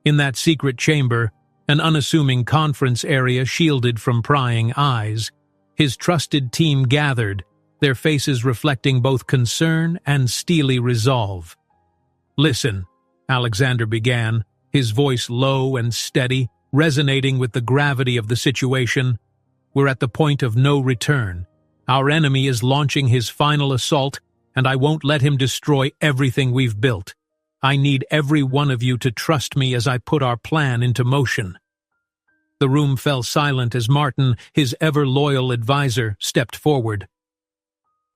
In that secret chamber, an unassuming conference area shielded from prying eyes, his trusted team gathered, their faces reflecting both concern and steely resolve. "Listen," Alexander began, his voice low and steady, resonating with the gravity of the situation. "We're at the point of no return. Our enemy is launching his final assault, and I won't let him destroy everything we've built. I need every one of you to trust me as I put our plan into motion." The room fell silent as Martin, his ever-loyal advisor, stepped forward.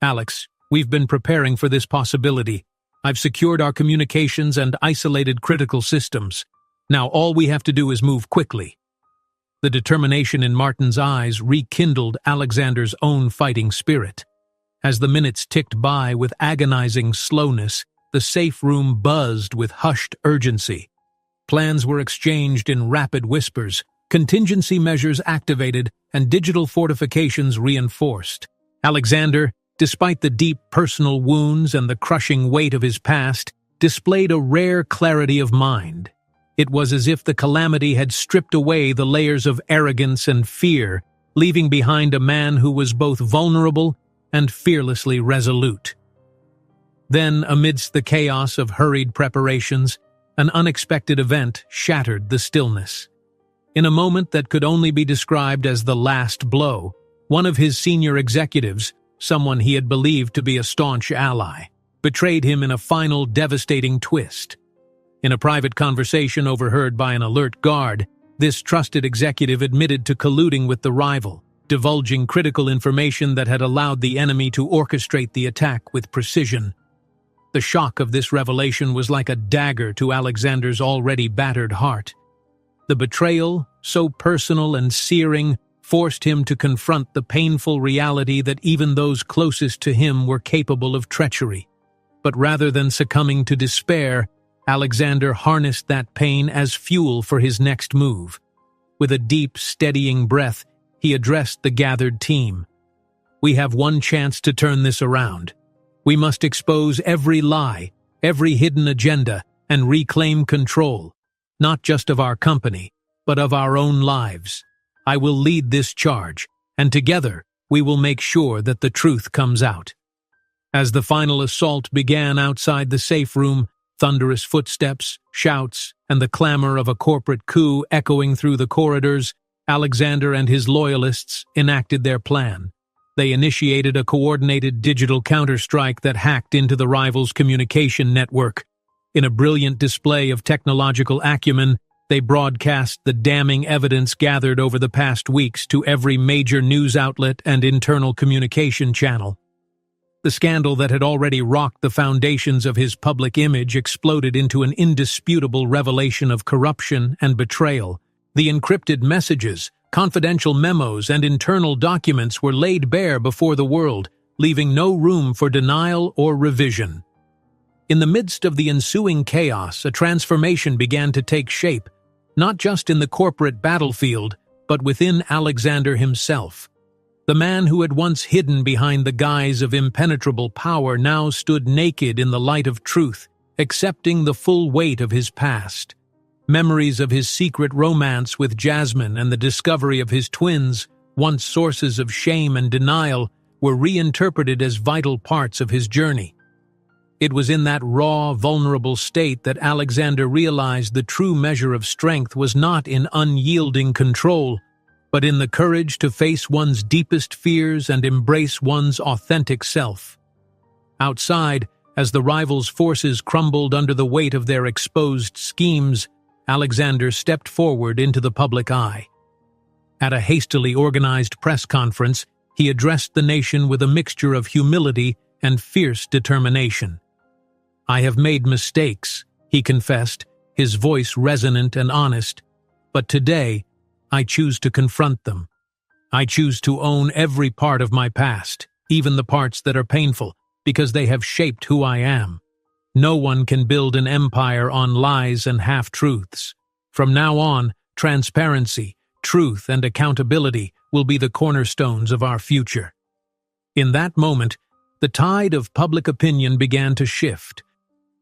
"Alex, we've been preparing for this possibility. I've secured our communications and isolated critical systems. Now all we have to do is move quickly." The determination in Martin's eyes rekindled Alexander's own fighting spirit. As the minutes ticked by with agonizing slowness, the safe room buzzed with hushed urgency. Plans were exchanged in rapid whispers, contingency measures activated, and digital fortifications reinforced. Alexander, despite the deep personal wounds and the crushing weight of his past, displayed a rare clarity of mind. It was as if the calamity had stripped away the layers of arrogance and fear, leaving behind a man who was both vulnerable and fearlessly resolute. Then, amidst the chaos of hurried preparations, an unexpected event shattered the stillness. In a moment that could only be described as the last blow, one of his senior executives, someone he had believed to be a staunch ally, betrayed him in a final devastating twist. In a private conversation overheard by an alert guard, this trusted executive admitted to colluding with the rival, divulging critical information that had allowed the enemy to orchestrate the attack with precision. The shock of this revelation was like a dagger to Alexander's already battered heart. The betrayal, so personal and searing, forced him to confront the painful reality that even those closest to him were capable of treachery. But rather than succumbing to despair, Alexander harnessed that pain as fuel for his next move. With a deep, steadying breath, he addressed the gathered team. "We have one chance to turn this around. We must expose every lie, every hidden agenda, and reclaim control, not just of our company, but of our own lives. I will lead this charge, and together we will make sure that the truth comes out." As the final assault began outside the safe room, thunderous footsteps, shouts, and the clamor of a corporate coup echoing through the corridors, Alexander and his loyalists enacted their plan. They initiated a coordinated digital counterstrike that hacked into the rivals' communication network. In a brilliant display of technological acumen, they broadcast the damning evidence gathered over the past weeks to every major news outlet and internal communication channel. The scandal that had already rocked the foundations of his public image exploded into an indisputable revelation of corruption and betrayal. The encrypted messages, confidential memos, and internal documents were laid bare before the world, leaving no room for denial or revision. In the midst of the ensuing chaos, a transformation began to take shape, not just in the corporate battlefield, but within Alexander himself. The man who had once hidden behind the guise of impenetrable power now stood naked in the light of truth, accepting the full weight of his past. Memories of his secret romance with Jasmine and the discovery of his twins, once sources of shame and denial, were reinterpreted as vital parts of his journey. It was in that raw, vulnerable state that Alexander realized the true measure of strength was not in unyielding control, but in the courage to face one's deepest fears and embrace one's authentic self. Outside, as the rivals' forces crumbled under the weight of their exposed schemes, Alexander stepped forward into the public eye. At a hastily organized press conference, he addressed the nation with a mixture of humility and fierce determination. "I have made mistakes," he confessed, his voice resonant and honest, "but today, I choose to confront them. I choose to own every part of my past, even the parts that are painful, because they have shaped who I am. No one can build an empire on lies and half-truths. From now on, transparency, truth, and accountability will be the cornerstones of our future." In that moment, the tide of public opinion began to shift.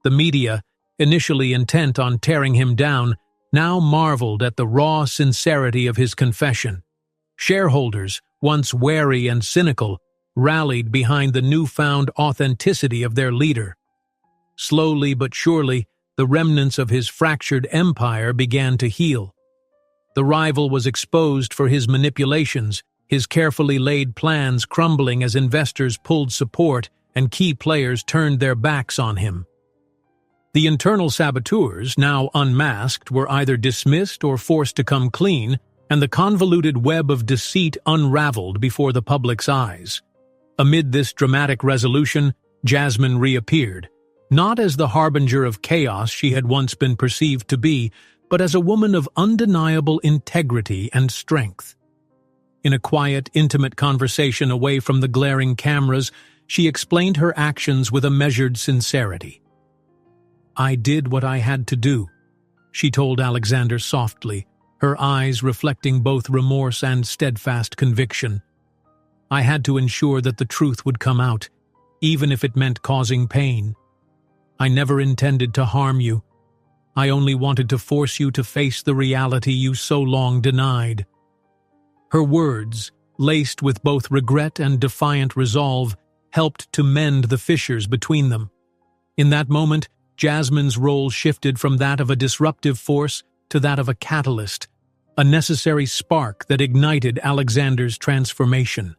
The media, initially intent on tearing him down, now marveled at the raw sincerity of his confession. Shareholders, once wary and cynical, rallied behind the newfound authenticity of their leader. Slowly but surely, the remnants of his fractured empire began to heal. The rival was exposed for his manipulations, his carefully laid plans crumbling as investors pulled support and key players turned their backs on him. The internal saboteurs, now unmasked, were either dismissed or forced to come clean, and the convoluted web of deceit unraveled before the public's eyes. Amid this dramatic resolution, Jasmine reappeared, not as the harbinger of chaos she had once been perceived to be, but as a woman of undeniable integrity and strength. In a quiet, intimate conversation away from the glaring cameras, she explained her actions with a measured sincerity. "I did what I had to do," she told Alexander softly, her eyes reflecting both remorse and steadfast conviction. "I had to ensure that the truth would come out, even if it meant causing pain. I never intended to harm you. I only wanted to force you to face the reality you so long denied." Her words, laced with both regret and defiant resolve, helped to mend the fissures between them. In that moment, Jasmine's role shifted from that of a disruptive force to that of a catalyst, a necessary spark that ignited Alexander's transformation.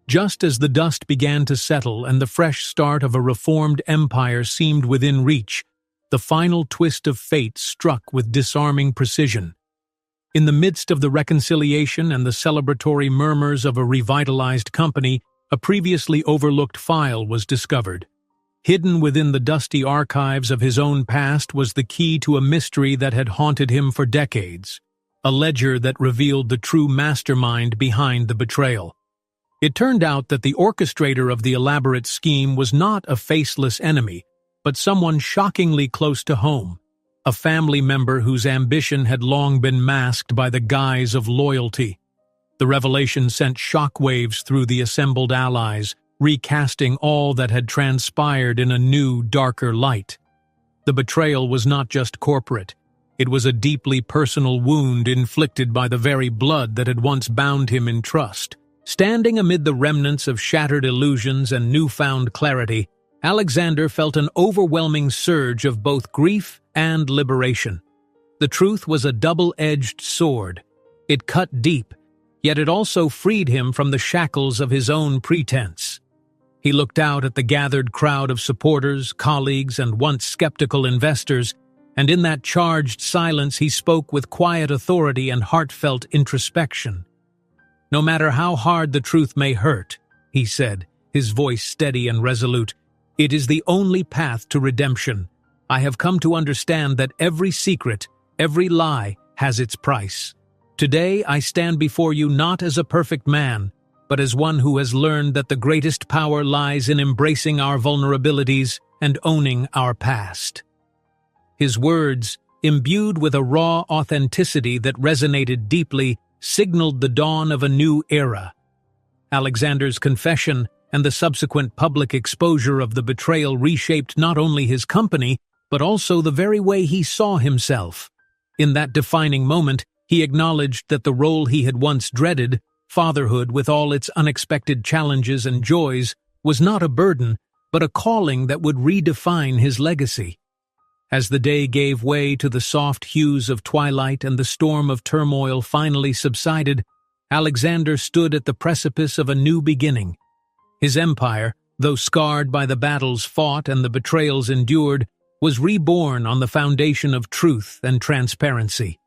Just as the dust began to settle and the fresh start of a reformed empire seemed within reach, the final twist of fate struck with disarming precision. In the midst of the reconciliation and the celebratory murmurs of a revitalized company, a previously overlooked file was discovered. Hidden within the dusty archives of his own past was the key to a mystery that had haunted him for decades. a ledger that revealed the true mastermind behind the betrayal. It turned out that the orchestrator of the elaborate scheme was not a faceless enemy, but someone shockingly close to home, a family member whose ambition had long been masked by the guise of loyalty. The revelation sent shockwaves through the assembled allies, recasting all that had transpired in a new, darker light. The betrayal was not just corporate. It was a deeply personal wound inflicted by the very blood that had once bound him in trust. Standing amid the remnants of shattered illusions and newfound clarity, Alexander felt an overwhelming surge of both grief and liberation. The truth was a double-edged sword. It cut deep, yet it also freed him from the shackles of his own pretense. He looked out at the gathered crowd of supporters, colleagues, and once skeptical investors, and in that charged silence he spoke with quiet authority and heartfelt introspection. "No matter how hard the truth may hurt," he said, his voice steady and resolute, "it is the only path to redemption. I have come to understand that every secret, every lie, has its price. Today I stand before you not as a perfect man, but as one who has learned that the greatest power lies in embracing our vulnerabilities and owning our past." His words, imbued with a raw authenticity that resonated deeply, signaled the dawn of a new era. Alexander's confession and the subsequent public exposure of the betrayal reshaped not only his company, but also the very way he saw himself. In that defining moment, he acknowledged that the role he had once dreaded, fatherhood with all its unexpected challenges and joys, was not a burden, but a calling that would redefine his legacy. As the day gave way to the soft hues of twilight and the storm of turmoil finally subsided, Alexander stood at the precipice of a new beginning. His empire, though scarred by the battles fought and the betrayals endured, was reborn on the foundation of truth and transparency.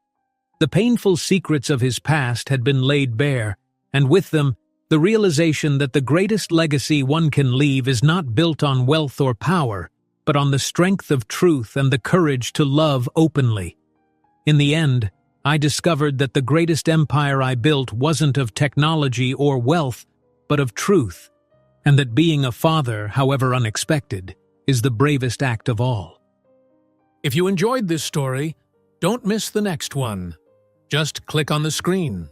The painful secrets of his past had been laid bare, and with them, the realization that the greatest legacy one can leave is not built on wealth or power, but on the strength of truth and the courage to love openly. In the end, I discovered that the greatest empire I built wasn't of technology or wealth, but of truth, and that being a father, however unexpected, is the bravest act of all. If you enjoyed this story, don't miss the next one. Just click on the screen